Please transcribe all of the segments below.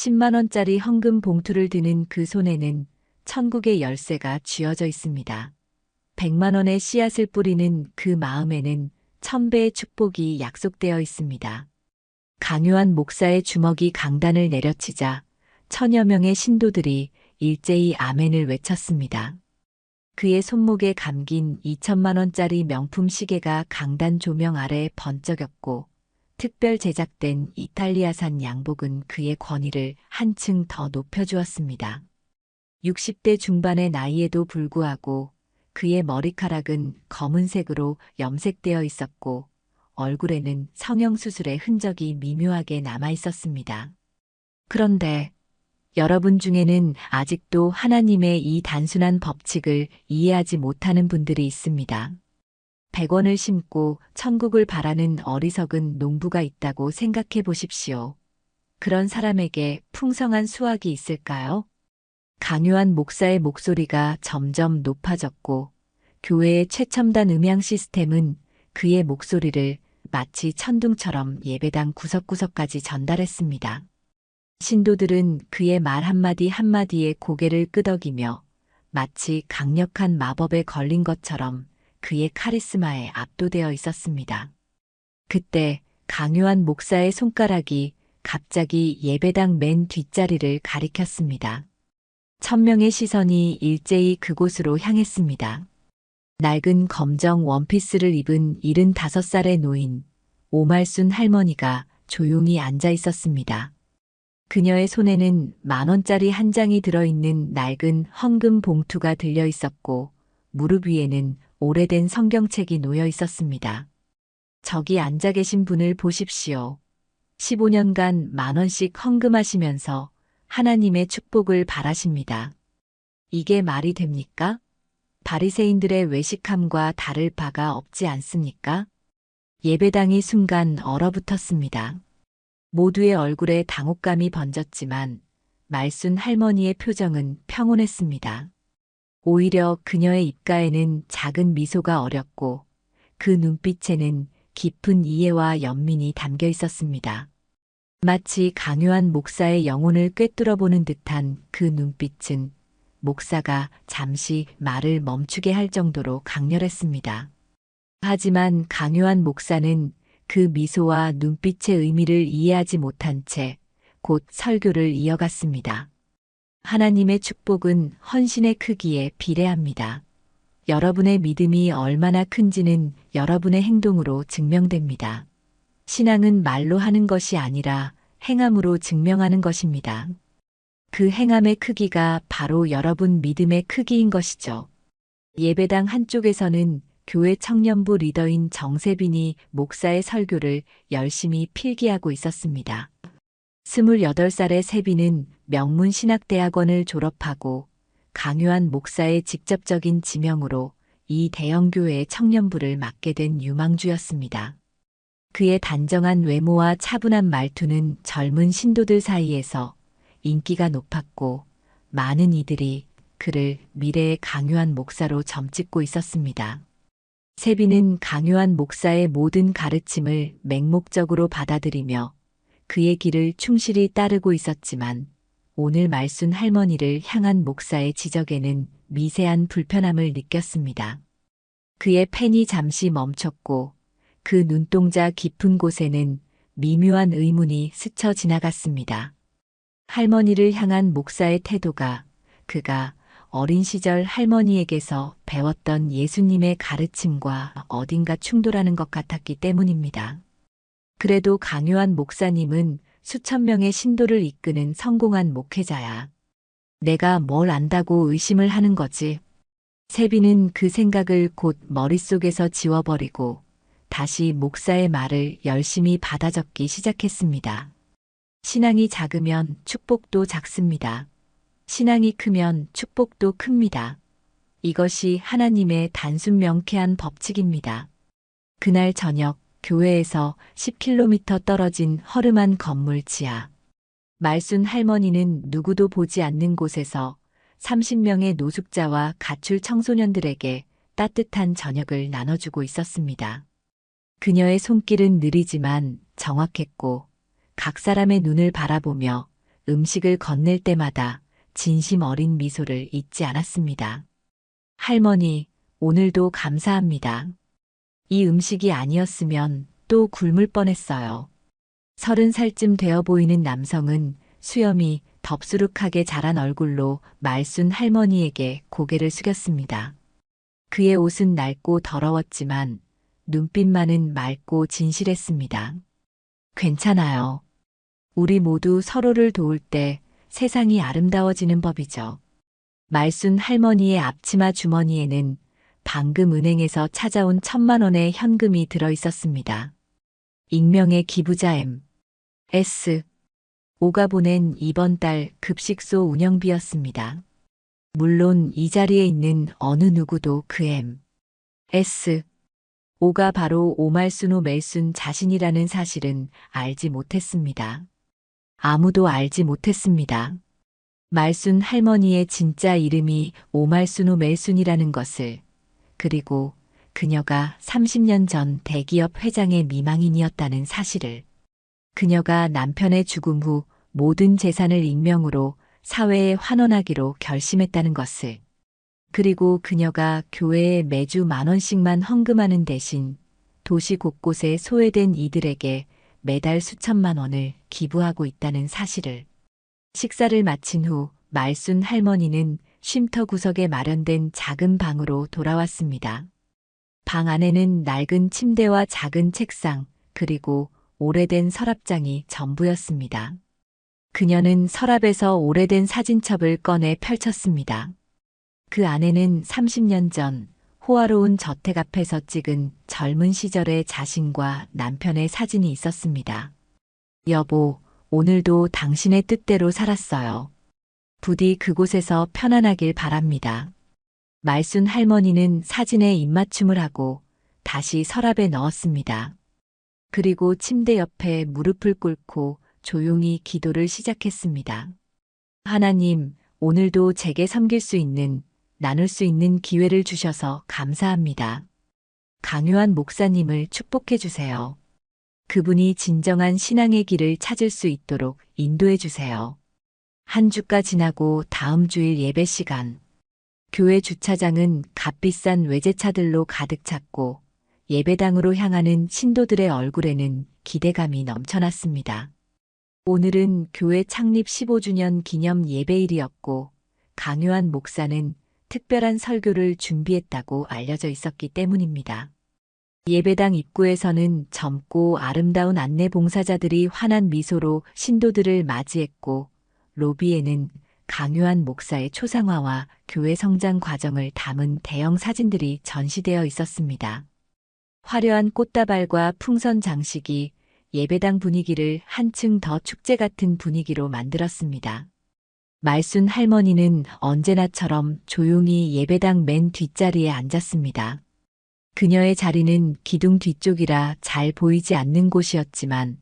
10만 원짜리 헌금 봉투를 드는 그 손에는 천국의 열쇠가 쥐어져 있습니다. 100만 원의 씨앗을 뿌리는 그 마음에는 1000배의 축복이 약속되어 있습니다. 강요한 목사의 주먹이 강단을 내려치자 천여 명의 신도들이 일제히 아멘을 외쳤습니다. 그의 손목에 감긴 2천만 원짜리 명품 시계가 강단 조명 아래 번쩍였고 특별 제작된 이탈리아산 양복은 그의 권위를 한층 더 높여주었습니다. 60대 중반의 나이에도 불구하고 그의 머리카락은 검은색으로 염색되어 있었고 얼굴에는 성형수술의 흔적이 미묘하게 남아 있었습니다. 그런데 여러분 중에는 아직도 하나님의 이 단순한 법칙을 이해하지 못하는 분들이 있습니다. 100원을 심고 천국을 바라는 어리석은 농부가 있다고 생각해 보십시오. 그런 사람에게 풍성한 수확이 있을까요? 강요한 목사의 목소리가 점점 높아졌고 교회의 최첨단 음향 시스템은 그의 목소리를 마치 천둥처럼 예배당 구석구석까지 전달했습니다. 신도들은 그의 말 한마디 한마디에 고개를 끄덕이며 마치 강력한 마법에 걸린 것처럼 그의 카리스마에 압도되어 있었습니다. 그때 강요한 목사의 손가락이 갑자기 예배당 맨 뒷자리를 가리켰습니다. 1000명의 시선이 일제히 그곳으로 향했습니다. 낡은 검정 원피스를 입은 75살의 노인, 오말순 할머니가 조용히 앉아 있었습니다. 그녀의 손에는 10,000원짜리 한 장이 들어있는 낡은 헌금 봉투가 들려 있었고 무릎 위에는 오래된 성경책이 놓여 있었습니다. 저기 앉아 계신 분을 보십시오. 15년간 10,000원씩 헌금하시면서 하나님의 축복을 바라십니다. 이게 말이 됩니까? 바리새인들의 외식함과 다를 바가 없지 않습니까? 예배당이 순간 얼어붙었습니다. 모두의 얼굴에 당혹감이 번졌지만 말순 할머니의 표정은 평온했습니다. 오히려 그녀의 입가에는 작은 미소가 어렸고 그 눈빛에는 깊은 이해와 연민이 담겨 있었습니다. 마치 강요한 목사의 영혼을 꿰뚫어보는 듯한 그 눈빛은 목사가 잠시 말을 멈추게 할 정도로 강렬했습니다. 하지만 강요한 목사는 그 미소와 눈빛의 의미를 이해하지 못한 채 곧 설교를 이어갔습니다. 하나님의 축복은 헌신의 크기에 비례합니다. 여러분의 믿음이 얼마나 큰지는 여러분의 행동으로 증명됩니다. 신앙은 말로 하는 것이 아니라 행함으로 증명하는 것입니다. 그 행함의 크기가 바로 여러분 믿음의 크기인 것이죠. 예배당 한쪽에서는 교회 청년부 리더인 정세빈이 목사의 설교를 열심히 필기하고 있었습니다. 28살의 세빈은 명문신학대학원을 졸업하고 강요한 목사의 직접적인 지명으로 이 대형교회의 청년부를 맡게 된 유망주였습니다. 그의 단정한 외모와 차분한 말투는 젊은 신도들 사이에서 인기가 높았고 많은 이들이 그를 미래의 강요한 목사로 점찍고 있었습니다. 세빈은 강요한 목사의 모든 가르침을 맹목적으로 받아들이며 그의 길을 충실히 따르고 있었지만 오늘 말순 할머니를 향한 목사의 지적에는 미세한 불편함을 느꼈습니다. 그의 펜이 잠시 멈췄고 그 눈동자 깊은 곳에는 미묘한 의문이 스쳐 지나갔습니다. 할머니를 향한 목사의 태도가 그가 어린 시절 할머니에게서 배웠던 예수님의 가르침과 어딘가 충돌하는 것 같았기 때문입니다. 그래도 강요한 목사님은 수천 명의 신도를 이끄는 성공한 목회자야. 내가 뭘 안다고 의심을 하는 거지. 세빈은 그 생각을 곧 머릿속에서 지워버리고 다시 목사의 말을 열심히 받아 적기 시작했습니다. 신앙이 작으면 축복도 작습니다. 신앙이 크면 축복도 큽니다. 이것이 하나님의 단순 명쾌한 법칙입니다. 그날 저녁 교회에서 10km 떨어진 허름한 건물 지하. 말순 할머니는 누구도 보지 않는 곳에서 30명의 노숙자와 가출 청소년들에게 따뜻한 저녁을 나눠주고 있었습니다. 그녀의 손길은 느리지만 정확했고 각 사람의 눈을 바라보며 음식을 건넬 때마다 진심 어린 미소를 잊지 않았습니다. 할머니, 오늘도 감사합니다. 이 음식이 아니었으면 또 굶을 뻔했어요. 30살쯤 되어 보이는 남성은 수염이 덥수룩하게 자란 얼굴로 말순 할머니에게 고개를 숙였습니다. 그의 옷은 낡고 더러웠지만 눈빛만은 맑고 진실했습니다. 괜찮아요. 우리 모두 서로를 도울 때 세상이 아름다워지는 법이죠. 말순 할머니의 앞치마 주머니에는 방금 은행에서 찾아온 1,000만 원의 현금이 들어 있었습니다. 익명의 기부자 M.S. 오가 보낸 이번 달 급식소 운영비였습니다. 물론 이 자리에 있는 어느 누구도 그 M.S. 오가 바로 오말순 멜순 자신이라는 사실은 알지 못했습니다. 아무도 알지 못했습니다. 말순 할머니의 진짜 이름이 오말순 멜순이라는 것을, 그리고 그녀가 30년 전 대기업 회장의 미망인이었다는 사실을, 그녀가 남편의 죽음 후 모든 재산을 익명으로 사회에 환원하기로 결심했다는 것을, 그리고 그녀가 교회에 매주 10,000원씩만 헌금하는 대신 도시 곳곳에 소외된 이들에게 매달 수천만 원을 기부하고 있다는 사실을. 식사를 마친 후 말순 할머니는 쉼터 구석에 마련된 작은 방으로 돌아왔습니다. 방 안에는 낡은 침대와 작은 책상, 그리고 오래된 서랍장이 전부였습니다. 그녀는 서랍에서 오래된 사진첩을 꺼내 펼쳤습니다. 그 안에는 30년 전 호화로운 저택 앞에서 찍은 젊은 시절의 자신과 남편의 사진이 있었습니다. 여보, 오늘도 당신의 뜻대로 살았어요. 부디 그곳에서 편안하길 바랍니다. 말순 할머니는 사진에 입맞춤을 하고 다시 서랍에 넣었습니다. 그리고 침대 옆에 무릎을 꿇고 조용히 기도를 시작했습니다. 하나님, 오늘도 제게 섬길 수 있는, 나눌 수 있는 기회를 주셔서 감사합니다. 강요한 목사님을 축복해 주세요. 그분이 진정한 신앙의 길을 찾을 수 있도록 인도해 주세요. 한 주가 지나고 다음 주일 예배 시간. 교회 주차장은 값비싼 외제차들로 가득 찼고 예배당으로 향하는 신도들의 얼굴에는 기대감이 넘쳐났습니다. 오늘은 교회 창립 15주년 기념 예배일이었고 강요한 목사는 특별한 설교를 준비했다고 알려져 있었기 때문입니다. 예배당 입구에서는 젊고 아름다운 안내 봉사자들이 환한 미소로 신도들을 맞이했고 로비에는 강요한 목사의 초상화와 교회 성장 과정을 담은 대형 사진들이 전시되어 있었습니다. 화려한 꽃다발과 풍선 장식이 예배당 분위기를 한층 더 축제 같은 분위기로 만들었습니다. 말순 할머니는 언제나처럼 조용히 예배당 맨 뒷자리에 앉았습니다. 그녀의 자리는 기둥 뒤쪽이라 잘 보이지 않는 곳이었지만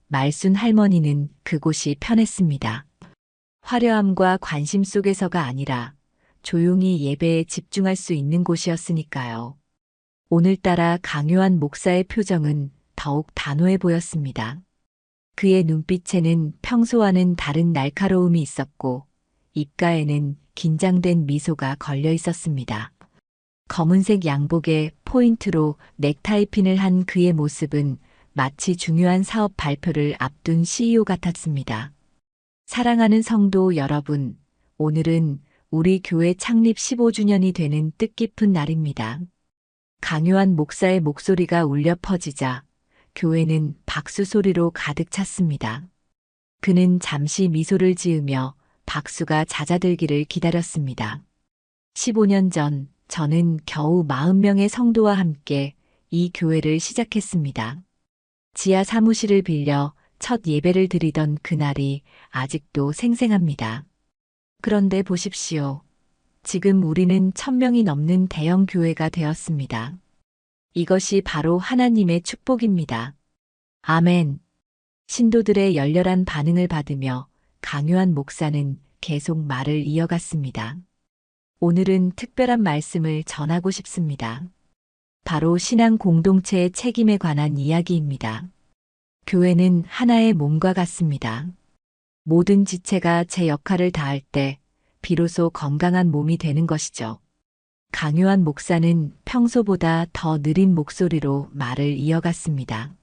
말순 할머니는 그곳이 편했습니다. 화려함과 관심 속에서가 아니라 조용히 예배에 집중할 수 있는 곳이었으니까요. 오늘따라 강요한 목사의 표정은 더욱 단호해 보였습니다. 그의 눈빛에는 평소와는 다른 날카로움이 있었고 입가에는 긴장된 미소가 걸려 있었습니다. 검은색 양복에 포인트로 넥타이 핀을 한 그의 모습은 마치 중요한 사업 발표를 앞둔 CEO 같았습니다. 사랑하는 성도 여러분, 오늘은 우리 교회 창립 15주년이 되는 뜻깊은 날입니다. 강요한 목사의 목소리가 울려 퍼지자 교회는 박수 소리로 가득 찼습니다. 그는 잠시 미소를 지으며 박수가 잦아들기를 기다렸습니다. 15년 전 저는 겨우 40명의 성도와 함께 이 교회를 시작했습니다. 지하 사무실을 빌려 첫 예배를 드리던 그날이 아직도 생생합니다. 그런데 보십시오. 지금 우리는 1,000명이 넘는 대형 교회가 되었습니다. 이것이 바로 하나님의 축복입니다. 아멘. 신도들의 열렬한 반응을 받으며 강요한 목사는 계속 말을 이어갔습니다. 오늘은 특별한 말씀을 전하고 싶습니다. 바로 신앙 공동체의 책임에 관한 이야기입니다. 교회는 하나의 몸과 같습니다. 모든 지체가 제 역할을 다할 때 비로소 건강한 몸이 되는 것이죠. 강요한 목사는 평소보다 더 느린 목소리로 말을 이어갔습니다.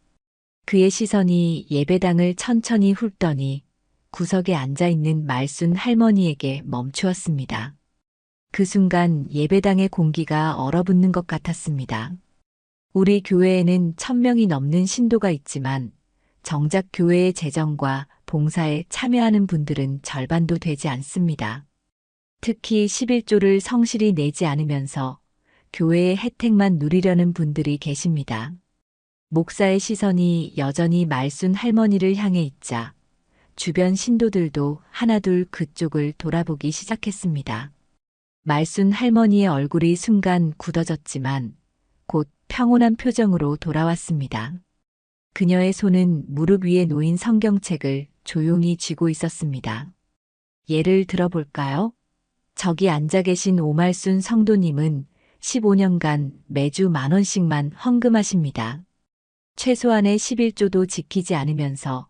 그의 시선이 예배당을 천천히 훑더니 구석에 앉아있는 말순 할머니에게 멈추었습니다. 그 순간 예배당의 공기가 얼어붙는 것 같았습니다. 우리 교회에는 1000명이 넘는 신도가 있지만 정작 교회의 재정과 봉사에 참여하는 분들은 절반도 되지 않습니다. 특히 11조를 성실히 내지 않으면서 교회의 혜택만 누리려는 분들이 계십니다. 목사의 시선이 여전히 말순 할머니를 향해 있자 주변 신도들도 하나둘 그쪽을 돌아보기 시작했습니다. 말순 할머니의 얼굴이 순간 굳어졌지만 곧 평온한 표정으로 돌아왔습니다. 그녀의 손은 무릎 위에 놓인 성경책을 조용히 쥐고 있었습니다. 예를 들어볼까요? 저기 앉아 계신 오말순 성도님은 15년간 매주 10,000원씩만 헌금하십니다. 최소한의 11조도 지키지 않으면서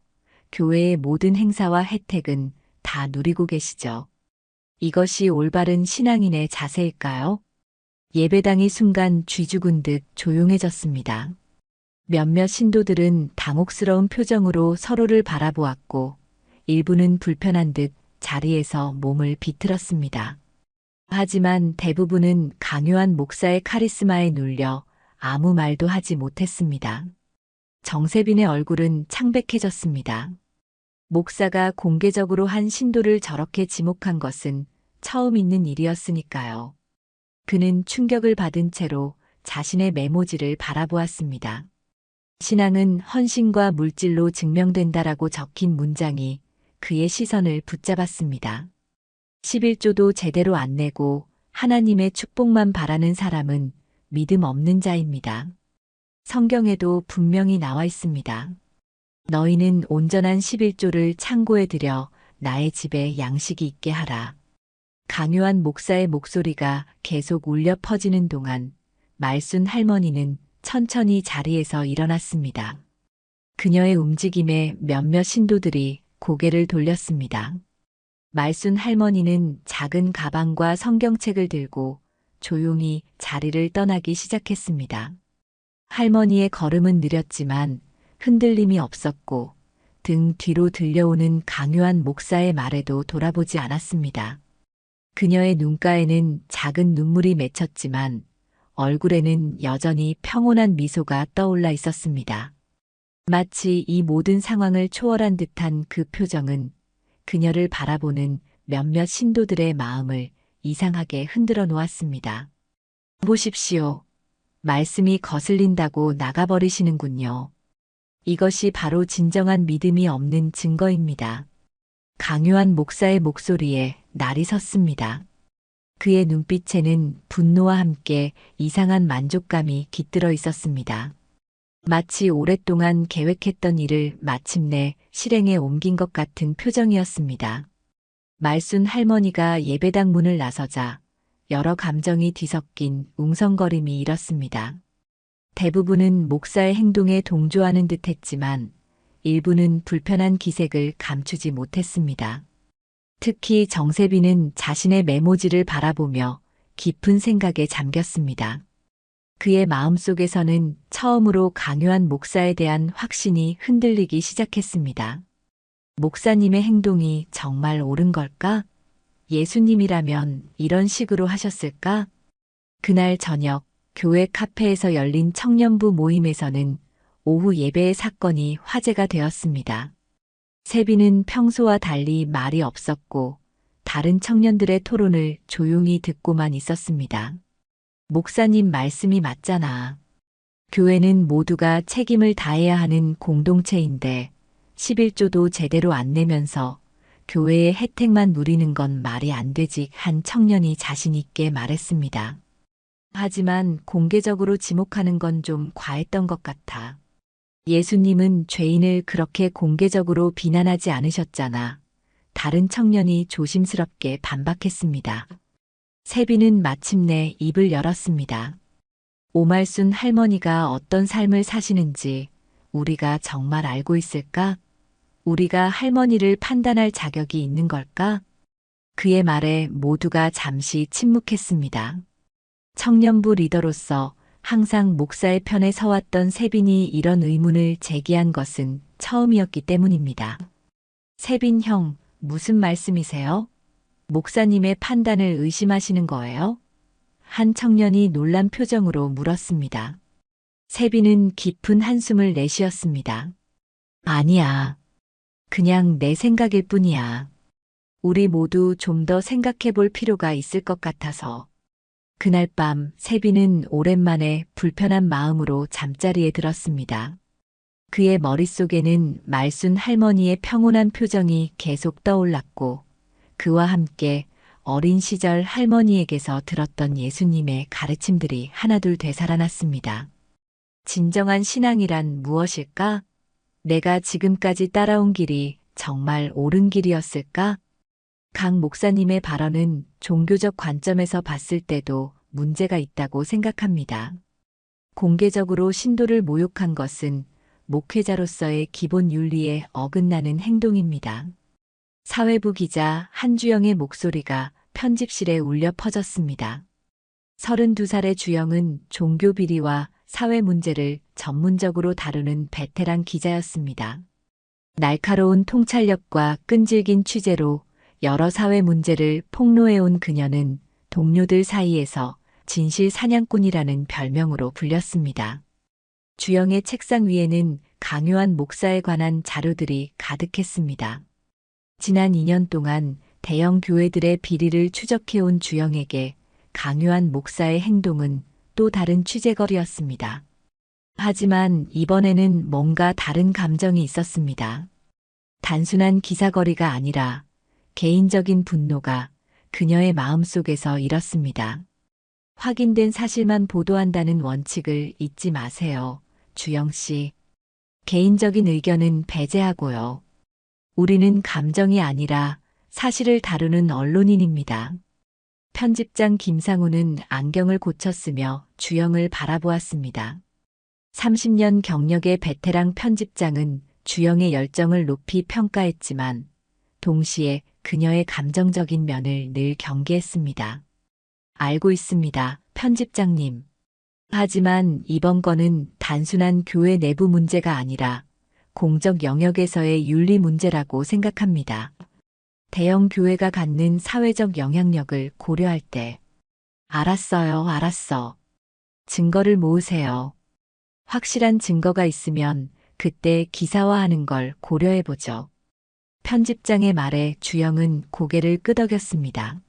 교회의 모든 행사와 혜택은 다 누리고 계시죠. 이것이 올바른 신앙인의 자세일까요? 예배당이 순간 쥐죽은 듯 조용해졌습니다. 몇몇 신도들은 당혹스러운 표정으로 서로를 바라보았고 일부는 불편한 듯 자리에서 몸을 비틀었습니다. 하지만 대부분은 강요한 목사의 카리스마에 눌려 아무 말도 하지 못했습니다. 정세빈의 얼굴은 창백해졌습니다. 목사가 공개적으로 한 신도를 저렇게 지목한 것은 처음 있는 일이었으니까요. 그는 충격을 받은 채로 자신의 메모지를 바라보았습니다. 신앙은 헌신과 물질로 증명된다라고 적힌 문장이 그의 시선을 붙잡았습니다. 11조도 제대로 안 내고 하나님의 축복만 바라는 사람은 믿음 없는 자입니다. 성경에도 분명히 나와 있습니다. 너희는 온전한 11조를 창고에 들여 나의 집에 양식이 있게 하라. 강요한 목사의 목소리가 계속 울려 퍼지는 동안 말순 할머니는 천천히 자리에서 일어났습니다. 그녀의 움직임에 몇몇 신도들이 고개를 돌렸습니다. 말순 할머니는 작은 가방과 성경책을 들고 조용히 자리를 떠나기 시작했습니다. 할머니의 걸음은 느렸지만 흔들림이 없었고 등 뒤로 들려오는 강요한 목사의 말에도 돌아보지 않았습니다. 그녀의 눈가에는 작은 눈물이 맺혔지만 얼굴에는 여전히 평온한 미소가 떠올라 있었습니다. 마치 이 모든 상황을 초월한 듯한 그 표정은 그녀를 바라보는 몇몇 신도들의 마음을 이상하게 흔들어 놓았습니다. 보십시오. 말씀이 거슬린다고 나가버리시는군요. 이것이 바로 진정한 믿음이 없는 증거입니다. 강요한 목사의 목소리에 날이 섰습니다. 그의 눈빛에는 분노와 함께 이상한 만족감이 깃들어 있었습니다. 마치 오랫동안 계획했던 일을 마침내 실행에 옮긴 것 같은 표정이었습니다. 말순 할머니가 예배당 문을 나서자 여러 감정이 뒤섞인 웅성거림이 일었습니다. 대부분은 목사의 행동에 동조하는 듯 했지만 일부는 불편한 기색을 감추지 못했습니다. 특히 정세빈은 자신의 메모지를 바라보며 깊은 생각에 잠겼습니다. 그의 마음속에서는 처음으로 강요한 목사에 대한 확신이 흔들리기 시작했습니다. 목사님의 행동이 정말 옳은 걸까? 예수님이라면 이런 식으로 하셨을까? 그날 저녁 교회 카페에서 열린 청년부 모임에서는 오후 예배의 사건이 화제가 되었습니다. 세빈은 평소와 달리 말이 없었고 다른 청년들의 토론을 조용히 듣고만 있었습니다. 목사님 말씀이 맞잖아. 교회는 모두가 책임을 다해야 하는 공동체인데 11조도 제대로 안 내면서 교회의 혜택만 누리는 건 말이 안 되지 한 청년이 자신 있게 말했습니다. 하지만 공개적으로 지목하는 건 좀 과했던 것 같아. 예수님은 죄인을 그렇게 공개적으로 비난하지 않으셨잖아. 다른 청년이 조심스럽게 반박했습니다. 세빈은 마침내 입을 열었습니다. 오말순 할머니가 어떤 삶을 사시는지 우리가 정말 알고 있을까? 우리가 할머니를 판단할 자격이 있는 걸까? 그의 말에 모두가 잠시 침묵했습니다. 청년부 리더로서 항상 목사의 편에 서왔던 세빈이 이런 의문을 제기한 것은 처음이었기 때문입니다. 세빈 형, 무슨 말씀이세요? 목사님의 판단을 의심하시는 거예요? 한 청년이 놀란 표정으로 물었습니다. 세빈은 깊은 한숨을 내쉬었습니다. 아니야. 그냥 내 생각일 뿐이야. 우리 모두 좀 더 생각해 볼 필요가 있을 것 같아서. 그날 밤 세빈은 오랜만에 불편한 마음으로 잠자리에 들었습니다. 그의 머릿속에는 말순 할머니의 평온한 표정이 계속 떠올랐고 그와 함께 어린 시절 할머니에게서 들었던 예수님의 가르침들이 하나둘 되살아났습니다. 진정한 신앙이란 무엇일까? 내가 지금까지 따라온 길이 정말 옳은 길이었을까? 강 목사님의 발언은 종교적 관점에서 봤을 때도 문제가 있다고 생각합니다. 공개적으로 신도를 모욕한 것은 목회자로서의 기본 윤리에 어긋나는 행동입니다. 사회부 기자 한주영의 목소리가 편집실에 울려 퍼졌습니다. 32살의 주영은 종교 비리와 사회 문제를 전문적으로 다루는 베테랑 기자였습니다. 날카로운 통찰력과 끈질긴 취재로 여러 사회 문제를 폭로해온 그녀는 동료들 사이에서 진실 사냥꾼이라는 별명으로 불렸습니다. 주영의 책상 위에는 강요한 목사에 관한 자료들이 가득했습니다. 지난 2년 동안 대형 교회들의 비리를 추적해온 주영에게 강요한 목사의 행동은 또 다른 취재거리였습니다. 하지만 이번에는 뭔가 다른 감정이 있었습니다. 단순한 기사거리가 아니라 개인적인 분노가 그녀의 마음속에서 일었습니다. 확인된 사실만 보도한다는 원칙을 잊지 마세요, 주영 씨. 개인적인 의견은 배제하고요. 우리는 감정이 아니라 사실을 다루는 언론인입니다. 편집장 김상우는 안경을 고쳤으며 주영을 바라보았습니다. 30년 경력의 베테랑 편집장은 주영의 열정을 높이 평가했지만 동시에 그녀의 감정적인 면을 늘 경계했습니다. 알고 있습니다, 편집장님. 하지만 이번 건은 단순한 교회 내부 문제가 아니라 공적 영역에서의 윤리 문제라고 생각합니다. 대형 교회가 갖는 사회적 영향력을 고려할 때. 알았어요, 알았어. 증거를 모으세요. 확실한 증거가 있으면 그때 기사화하는 걸 고려해보죠. 편집장의 말에 주영은 고개를 끄덕였습니다.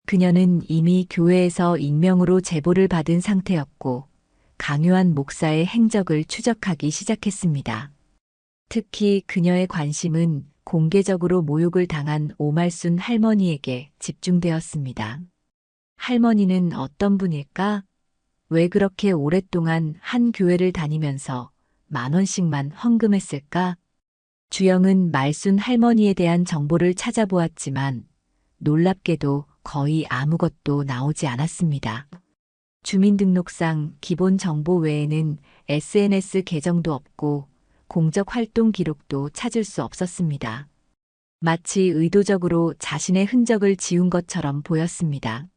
그녀는 이미 교회에서 익명으로 제보를 받은 상태였고 강요한 목사의 행적을 추적하기 시작했습니다. 특히 그녀의 관심은 공개적으로 모욕을 당한 오말순 할머니에게 집중되었습니다. 할머니는 어떤 분일까? 왜 그렇게 오랫동안 한 교회를 다니면서 10,000원씩만 헌금했을까? 주영은 말순 할머니에 대한 정보를 찾아보았지만 놀랍게도 거의 아무것도 나오지 않았습니다. 주민등록상 기본 정보 외에는 SNS 계정도 없고 공적 활동 기록도 찾을 수 없었습니다. 마치 의도적으로 자신의 흔적을 지운 것처럼 보였습니다.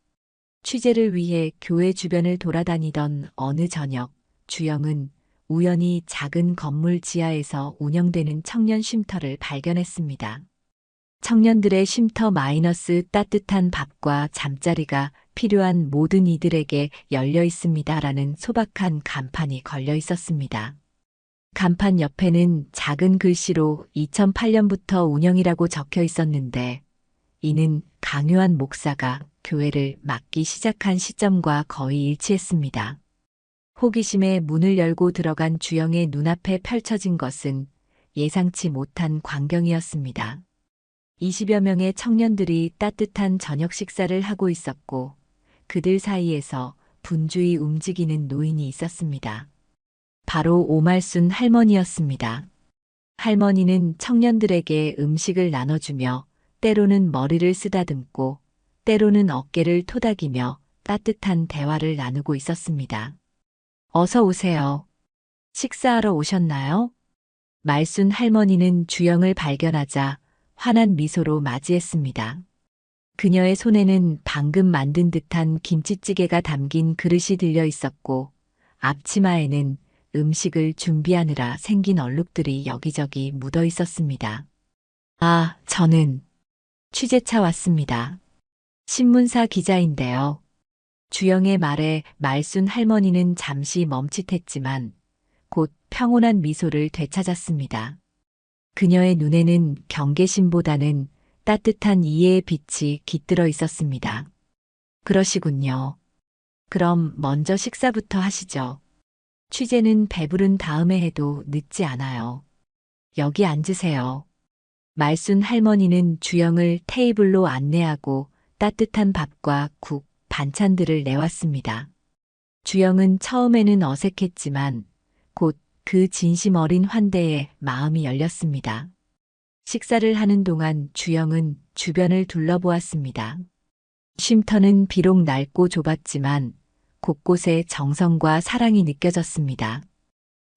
취재를 위해 교회 주변을 돌아다니던 어느 저녁, 주영은 우연히 작은 건물 지하에서 운영되는 청년 쉼터를 발견했습니다. 청년들의 쉼터 마이너스 따뜻한 밥과 잠자리가 필요한 모든 이들에게 열려 있습니다라는 소박한 간판이 걸려 있었습니다. 간판 옆에는 작은 글씨로 2008년부터 운영이라고 적혀 있었는데 이는 강요한 목사가 교회를 맡기 시작한 시점과 거의 일치했습니다. 호기심에 문을 열고 들어간 주영의 눈앞에 펼쳐진 것은 예상치 못한 광경이었습니다. 20여 명의 청년들이 따뜻한 저녁 식사를 하고 있었고 그들 사이에서 분주히 움직이는 노인이 있었습니다. 바로 오말순 할머니였습니다. 할머니는 청년들에게 음식을 나눠주며 때로는 머리를 쓰다듬고 때로는 어깨를 토닥이며 따뜻한 대화를 나누고 있었습니다. 어서 오세요. 식사하러 오셨나요? 말순 할머니는 주영을 발견하자 환한 미소로 맞이했습니다. 그녀의 손에는 방금 만든 듯한 김치찌개가 담긴 그릇이 들려 있었고 앞치마에는 음식을 준비하느라 생긴 얼룩들이 여기저기 묻어 있었습니다. 아, 저는 취재차 왔습니다. 신문사 기자인데요. 주영의 말에 말순 할머니는 잠시 멈칫했지만 곧 평온한 미소를 되찾았습니다. 그녀의 눈에는 경계심보다는 따뜻한 이해의 빛이 깃들어 있었습니다. 그러시군요. 그럼 먼저 식사부터 하시죠. 취재는 배부른 다음에 해도 늦지 않아요. 여기 앉으세요. 말순 할머니는 주영을 테이블로 안내하고 따뜻한 밥과 국, 반찬들을 내왔습니다. 주영은 처음에는 어색했지만 곧 그 진심 어린 환대에 마음이 열렸습니다. 식사를 하는 동안 주영은 주변을 둘러보았습니다. 쉼터는 비록 낡고 좁았지만 곳곳에 정성과 사랑이 느껴졌습니다.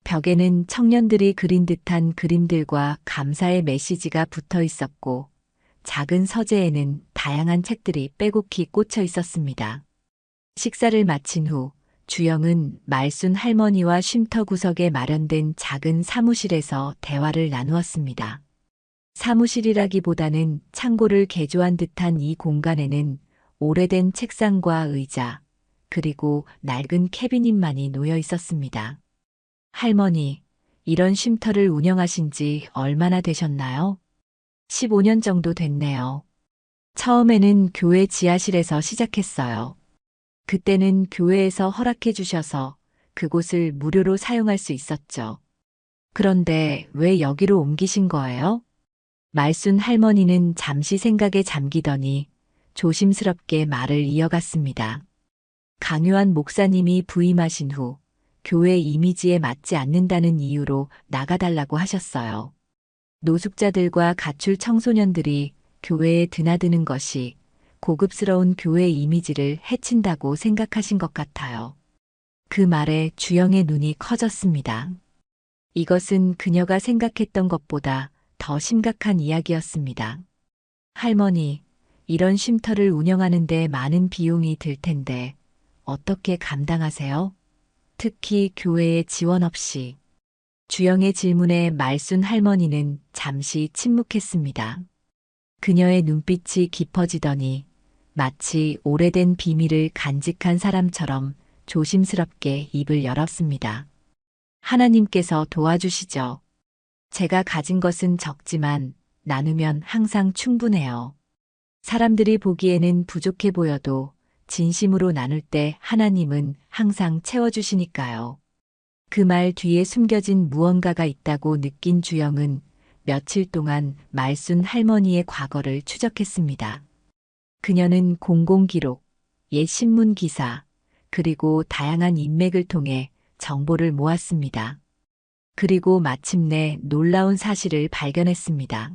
벽에는 청년들이 그린 듯한 그림들과 감사의 메시지가 붙어 있었고 작은 서재에는 다양한 책들이 빼곡히 꽂혀 있었습니다. 식사를 마친 후 주영은 말순 할머니와 쉼터 구석에 마련된 작은 사무실에서 대화를 나누었습니다. 사무실이라기보다는 창고를 개조한 듯한 이 공간에는 오래된 책상과 의자, 그리고 낡은 캐비닛만이 놓여 있었습니다. 할머니, 이런 쉼터를 운영하신 지 얼마나 되셨나요? 15년 정도 됐네요. 처음에는 교회 지하실에서 시작했어요. 그때는 교회에서 허락해 주셔서 그곳을 무료로 사용할 수 있었죠. 그런데 왜 여기로 옮기신 거예요? 말순 할머니는 잠시 생각에 잠기더니 조심스럽게 말을 이어갔습니다. 강요한 목사님이 부임하신 후 교회 이미지에 맞지 않는다는 이유로 나가달라고 하셨어요. 노숙자들과 가출 청소년들이 교회에 드나드는 것이 고급스러운 교회 이미지를 해친다고 생각하신 것 같아요. 그 말에 주영의 눈이 커졌습니다. 이것은 그녀가 생각했던 것보다 더 심각한 이야기였습니다. 할머니, 이런 쉼터를 운영하는데 많은 비용이 들 텐데 어떻게 감당하세요? 특히 교회의 지원 없이. 주영의 질문에 말순 할머니는 잠시 침묵했습니다. 그녀의 눈빛이 깊어지더니 마치 오래된 비밀을 간직한 사람처럼 조심스럽게 입을 열었습니다. 하나님께서 도와주시죠. 제가 가진 것은 적지만 나누면 항상 충분해요. 사람들이 보기에는 부족해 보여도 진심으로 나눌 때 하나님은 항상 채워주시니까요. 그 말 뒤에 숨겨진 무언가가 있다고 느낀 주영은 며칠 동안 말순 할머니의 과거를 추적했습니다. 그녀는 공공기록, 옛 신문 기사, 그리고 다양한 인맥을 통해 정보를 모았습니다. 그리고 마침내 놀라운 사실을 발견했습니다.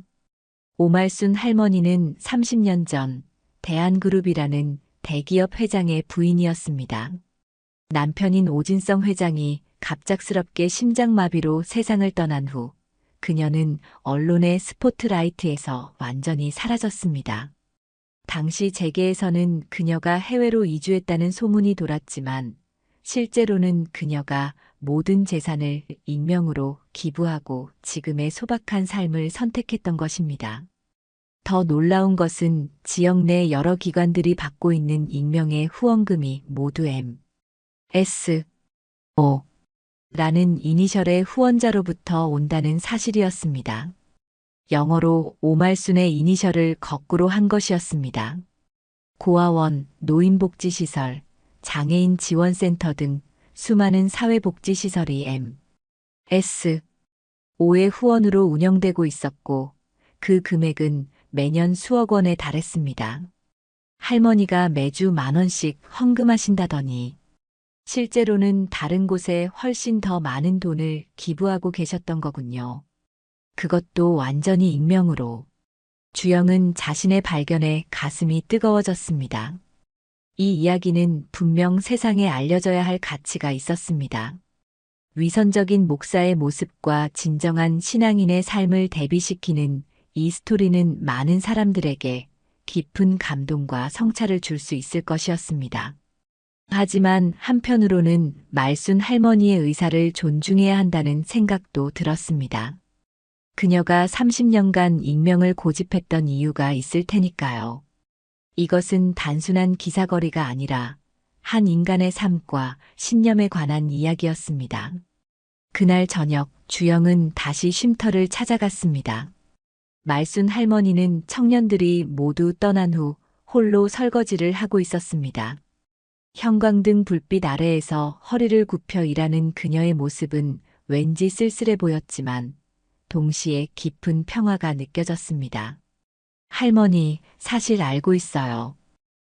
오말순 할머니는 30년 전 대한그룹이라는 대기업 회장의 부인이었습니다. 남편인 오진성 회장이 갑작스럽게 심장마비로 세상을 떠난 후 그녀는 언론의 스포트라이트에서 완전히 사라졌습니다. 당시 재계에서는 그녀가 해외로 이주했다는 소문이 돌았지만 실제로는 그녀가 모든 재산을 익명으로 기부하고 지금의 소박한 삶을 선택했던 것입니다. 더 놀라운 것은 지역 내 여러 기관들이 받고 있는 익명의 후원금이 모두 M.S. O. 라는 이니셜의 후원자로부터 온다는 사실이었습니다. 영어로 오말순의 이니셜을 거꾸로 한 것이었습니다. 고아원, 노인복지시설, 장애인 지원센터 등 수많은 사회복지시설이 M.S. O의 후원으로 운영되고 있었고 그 금액은 매년 수억 원에 달했습니다. 할머니가 매주 10,000원씩 헌금하신다더니 실제로는 다른 곳에 훨씬 더 많은 돈을 기부하고 계셨던 거군요. 그것도 완전히 익명으로. 주영은 자신의 발견에 가슴이 뜨거워졌습니다. 이 이야기는 분명 세상에 알려져야 할 가치가 있었습니다. 위선적인 목사의 모습과 진정한 신앙인의 삶을 대비시키는 이 스토리는 많은 사람들에게 깊은 감동과 성찰을 줄 수 있을 것이었습니다. 하지만 한편으로는 말순 할머니의 의사를 존중해야 한다는 생각도 들었습니다. 그녀가 30년간 익명을 고집했던 이유가 있을 테니까요. 이것은 단순한 기사거리가 아니라 한 인간의 삶과 신념에 관한 이야기였습니다. 그날 저녁 주영은 다시 쉼터를 찾아갔습니다. 말순 할머니는 청년들이 모두 떠난 후 홀로 설거지를 하고 있었습니다. 형광등 불빛 아래에서 허리를 굽혀 일하는 그녀의 모습은 왠지 쓸쓸해 보였지만 동시에 깊은 평화가 느껴졌습니다. 할머니, 사실 알고 있어요.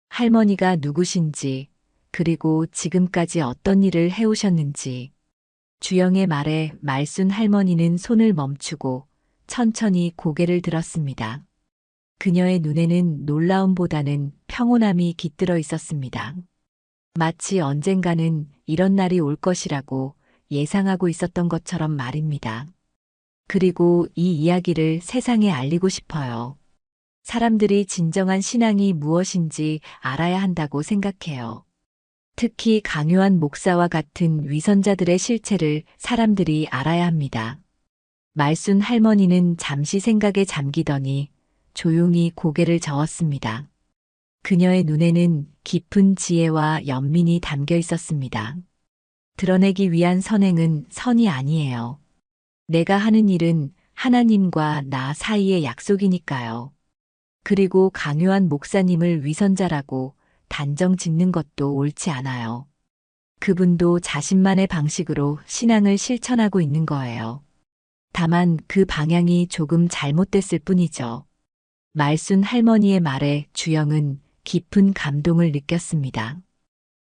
할머니가 누구신지, 그리고 지금까지 어떤 일을 해오셨는지. 주영의 말에 말순 할머니는 손을 멈추고 천천히 고개를 들었습니다. 그녀의 눈에는 놀라움보다는 평온함이 깃들어 있었습니다. 마치 언젠가는 이런 날이 올 것이라고 예상하고 있었던 것처럼 말입니다. 그리고 이 이야기를 세상에 알리고 싶어요. 사람들이 진정한 신앙이 무엇인지 알아야 한다고 생각해요. 특히 강요한 목사와 같은 위선자들의 실체를 사람들이 알아야 합니다. 말순 할머니는 잠시 생각에 잠기더니 조용히 고개를 저었습니다. 그녀의 눈에는 깊은 지혜와 연민이 담겨 있었습니다. 드러내기 위한 선행은 선이 아니에요. 내가 하는 일은 하나님과 나 사이의 약속이니까요. 그리고 강요한 목사님을 위선자라고 단정 짓는 것도 옳지 않아요. 그분도 자신만의 방식으로 신앙을 실천하고 있는 거예요. 다만 그 방향이 조금 잘못됐을 뿐이죠. 말순 할머니의 말에 주영은 깊은 감동을 느꼈습니다.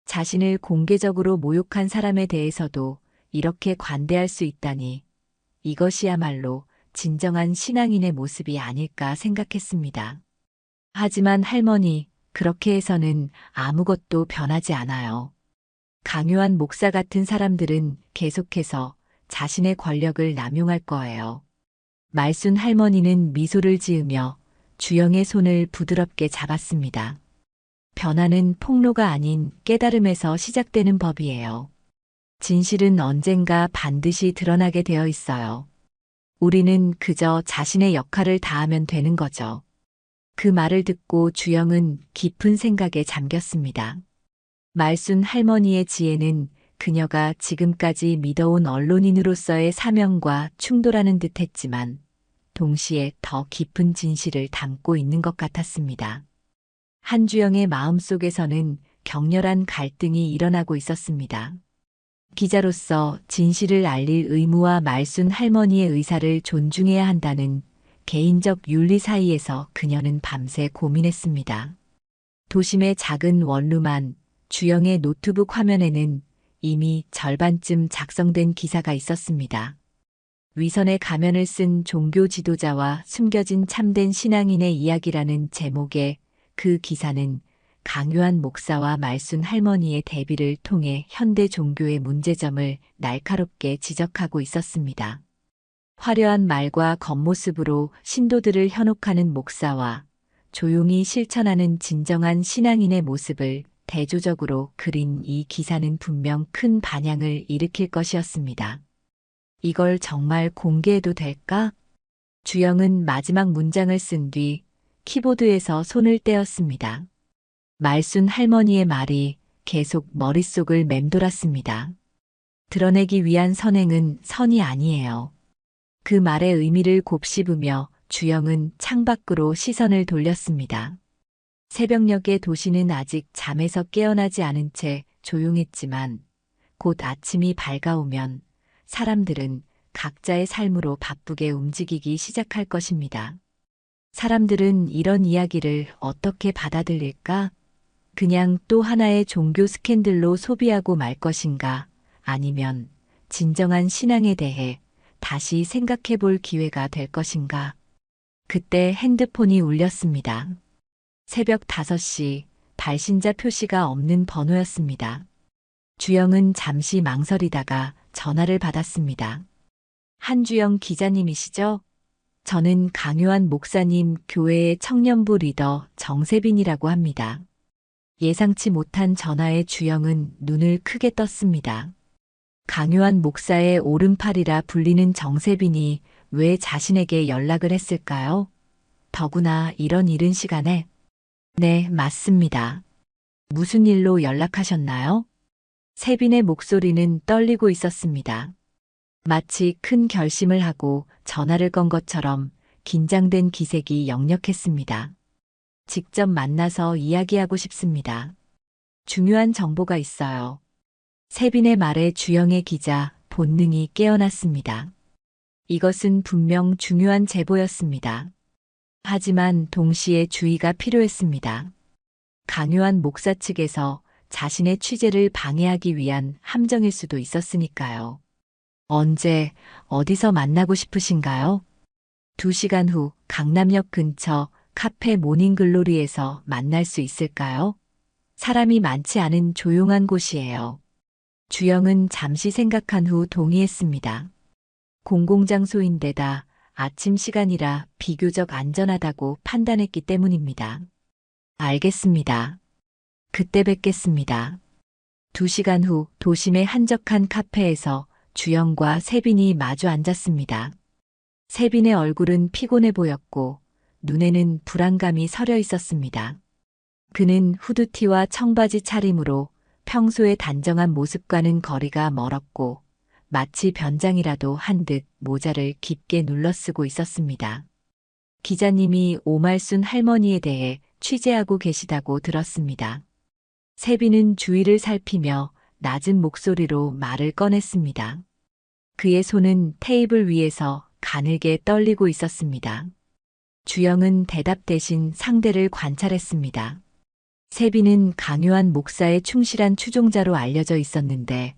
자신을 공개적으로 모욕한 사람에 대해서도 이렇게 관대할 수 있다니 이것이야말로 진정한 신앙인의 모습이 아닐까 생각했습니다. 하지만 할머니, 그렇게 해서는 아무것도 변하지 않아요. 강요한 목사 같은 사람들은 계속해서 자신의 권력을 남용할 거예요. 말순 할머니는 미소를 지으며 주영의 손을 부드럽게 잡았습니다. 변화는 폭로가 아닌 깨달음에서 시작되는 법이에요. 진실은 언젠가 반드시 드러나게 되어 있어요. 우리는 그저 자신의 역할을 다하면 되는 거죠. 그 말을 듣고 주영은 깊은 생각에 잠겼습니다. 말순 할머니의 지혜는 그녀가 지금까지 믿어온 언론인으로서의 사명과 충돌하는 듯 했지만 동시에 더 깊은 진실을 담고 있는 것 같았습니다. 한주영의 마음속에서는 격렬한 갈등이 일어나고 있었습니다. 기자로서 진실을 알릴 의무와 말순 할머니의 의사를 존중해야 한다는 개인적 윤리 사이에서 그녀는 밤새 고민했습니다. 도심의 작은 원룸안, 주영의 노트북 화면에는 이미 절반쯤 작성된 기사가 있었습니다. 위선의 가면을 쓴 종교 지도자와 숨겨진 참된 신앙인의 이야기라는 제목의 그 기사는 강요한 목사와 말순 할머니의 대비를 통해 현대 종교의 문제점을 날카롭게 지적하고 있었습니다. 화려한 말과 겉모습으로 신도들을 현혹하는 목사와 조용히 실천하는 진정한 신앙인의 모습을 대조적으로 그린 이 기사는 분명 큰 반향을 일으킬 것이었습니다. 이걸 정말 공개해도 될까? 주영은 마지막 문장을 쓴 뒤 키보드에서 손을 떼었습니다. 말순 할머니의 말이 계속 머릿속을 맴돌았습니다. 드러내기 위한 선행은 선이 아니에요. 그 말의 의미를 곱씹으며 주영은 창밖으로 시선을 돌렸습니다. 새벽녘의 도시는 아직 잠에서 깨어나지 않은 채 조용했지만 곧 아침이 밝아오면 사람들은 각자의 삶으로 바쁘게 움직이기 시작할 것입니다. 사람들은 이런 이야기를 어떻게 받아들일까? 그냥 또 하나의 종교 스캔들로 소비하고 말 것인가? 아니면 진정한 신앙에 대해 다시 생각해 볼 기회가 될 것인가? 그때 핸드폰이 울렸습니다. 새벽 5시, 발신자 표시가 없는 번호였습니다. 주영은 잠시 망설이다가 전화를 받았습니다. 한주영 기자님이시죠? 저는 강요한 목사님 교회의 청년부 리더 정세빈이라고 합니다. 예상치 못한 전화에 주영은 눈을 크게 떴습니다. 강요한 목사의 오른팔이라 불리는 정세빈이 왜 자신에게 연락을 했을까요? 더구나 이런 이른 시간에. 네, 맞습니다. 무슨 일로 연락하셨나요? 세빈의 목소리는 떨리고 있었습니다. 마치 큰 결심을 하고 전화를 건 것처럼 긴장된 기색이 역력했습니다. 직접 만나서 이야기하고 싶습니다. 중요한 정보가 있어요. 세빈의 말에 주영의 기자 본능이 깨어났습니다. 이것은 분명 중요한 제보였습니다. 하지만 동시에 주의가 필요했습니다. 강요한 목사 측에서 자신의 취재를 방해하기 위한 함정일 수도 있었으니까요. 언제, 어디서 만나고 싶으신가요? 2시간 후 강남역 근처 카페 모닝글로리에서 만날 수 있을까요? 사람이 많지 않은 조용한 곳이에요. 주영은 잠시 생각한 후 동의했습니다. 공공장소인데다 아침 시간이라 비교적 안전하다고 판단했기 때문입니다. 알겠습니다. 그때 뵙겠습니다. 2시간 후 도심의 한적한 카페에서 주영과 세빈이 마주 앉았습니다. 세빈의 얼굴은 피곤해 보였고 눈에는 불안감이 서려 있었습니다. 그는 후드티와 청바지 차림으로 평소의 단정한 모습과는 거리가 멀었고 마치 변장이라도 한 듯 모자를 깊게 눌러쓰고 있었습니다. 기자님이 오말순 할머니에 대해 취재하고 계시다고 들었습니다. 세빈은 주위를 살피며 낮은 목소리로 말을 꺼냈습니다. 그의 손은 테이블 위에서 가늘게 떨리고 있었습니다. 주영은 대답 대신 상대를 관찰했습니다. 세빈은 강요한 목사의 충실한 추종자로 알려져 있었는데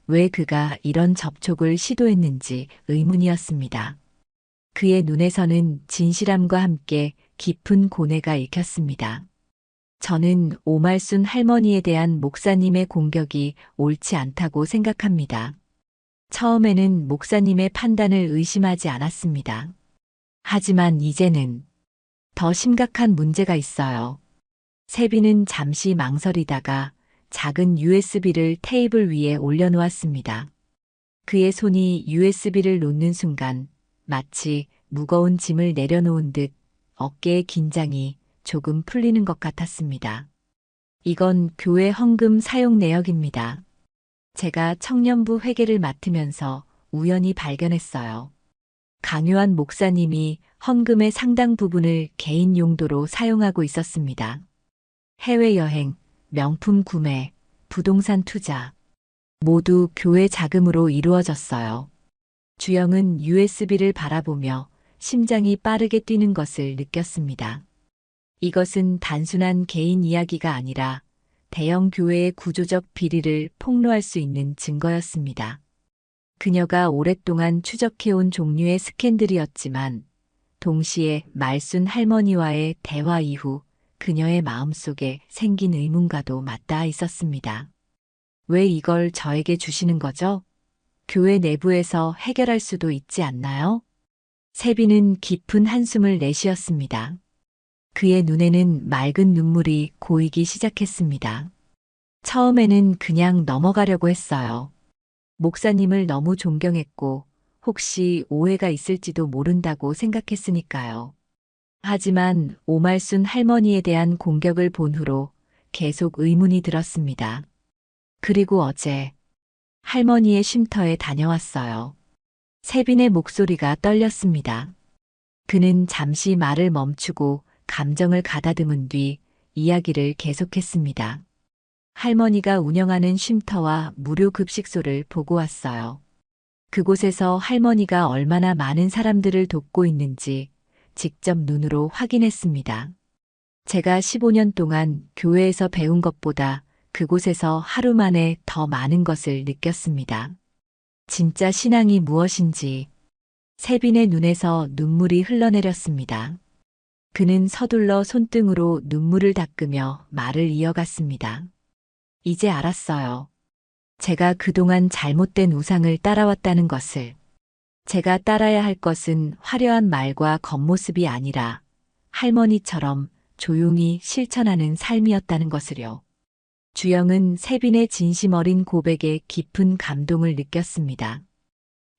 왜 그가 이런 접촉을 시도했는지 의문이었습니다. 그의 눈에서는 진실함과 함께 깊은 고뇌가 읽혔습니다. 저는 오말순 할머니에 대한 목사님의 공격이 옳지 않다고 생각합니다. 처음에는 목사님의 판단을 의심하지 않았습니다. 하지만 이제는 더 심각한 문제가 있어요. 세빈은 잠시 망설이다가 작은 USB를 테이블 위에 올려놓았습니다. 그의 손이 USB를 놓는 순간 마치 무거운 짐을 내려놓은 듯 어깨의 긴장이 조금 풀리는 것 같았습니다. 이건 교회 헌금 사용 내역입니다. 제가 청년부 회계를 맡으면서 우연히 발견했어요. 강요한 목사님이 헌금의 상당 부분을 개인 용도로 사용하고 있었습니다. 해외여행, 명품 구매, 부동산 투자, 모두 교회 자금으로 이루어졌어요. 주영은 USB를 바라보며 심장이 빠르게 뛰는 것을 느꼈습니다. 이것은 단순한 개인 이야기가 아니라 대형 교회의 구조적 비리를 폭로할 수 있는 증거였습니다. 그녀가 오랫동안 추적해온 종류의 스캔들이었지만 동시에 말순 할머니와의 대화 이후 그녀의 마음속에 생긴 의문과도 맞닿아 있었습니다. 왜 이걸 저에게 주시는 거죠? 교회 내부에서 해결할 수도 있지 않나요? 세빈은 깊은 한숨을 내쉬었습니다. 그의 눈에는 맑은 눈물이 고이기 시작했습니다. 처음에는 그냥 넘어가려고 했어요. 목사님을 너무 존경했고 혹시 오해가 있을지도 모른다고 생각했으니까요. 하지만 오말순 할머니에 대한 공격을 본 후로 계속 의문이 들었습니다. 그리고 어제 할머니의 쉼터에 다녀왔어요. 세빈의 목소리가 떨렸습니다. 그는 잠시 말을 멈추고 감정을 가다듬은 뒤 이야기를 계속했습니다. 할머니가 운영하는 쉼터와 무료 급식소를 보고 왔어요. 그곳에서 할머니가 얼마나 많은 사람들을 돕고 있는지 직접 눈으로 확인했습니다. 제가 15년 동안 교회에서 배운 것보다 그곳에서 하루 만에 더 많은 것을 느꼈습니다. 진짜 신앙이 무엇인지. 세빈의 눈에서 눈물이 흘러내렸습니다. 그는 서둘러 손등으로 눈물을 닦으며 말을 이어갔습니다. 이제 알았어요. 제가 그동안 잘못된 우상을 따라왔다는 것을. 제가 따라야 할 것은 화려한 말과 겉모습이 아니라 할머니처럼 조용히 실천하는 삶이었다는 것을요. 주영은 세빈의 진심 어린 고백에 깊은 감동을 느꼈습니다.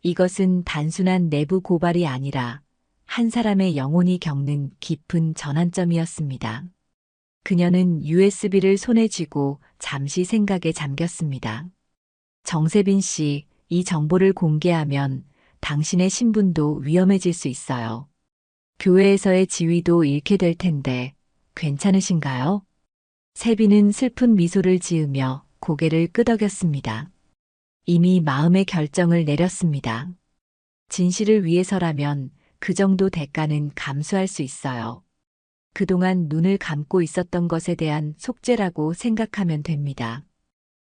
이것은 단순한 내부 고발이 아니라 한 사람의 영혼이 겪는 깊은 전환점이었습니다. 그녀는 USB를 손에 쥐고 잠시 생각에 잠겼습니다. 정세빈 씨, 이 정보를 공개하면 당신의 신분도 위험해질 수 있어요. 교회에서의 지위도 잃게 될 텐데 괜찮으신가요? 세빈은 슬픈 미소를 지으며 고개를 끄덕였습니다. 이미 마음의 결정을 내렸습니다. 진실을 위해서라면 그 정도 대가는 감수할 수 있어요. 그동안 눈을 감고 있었던 것에 대한 속죄라고 생각하면 됩니다.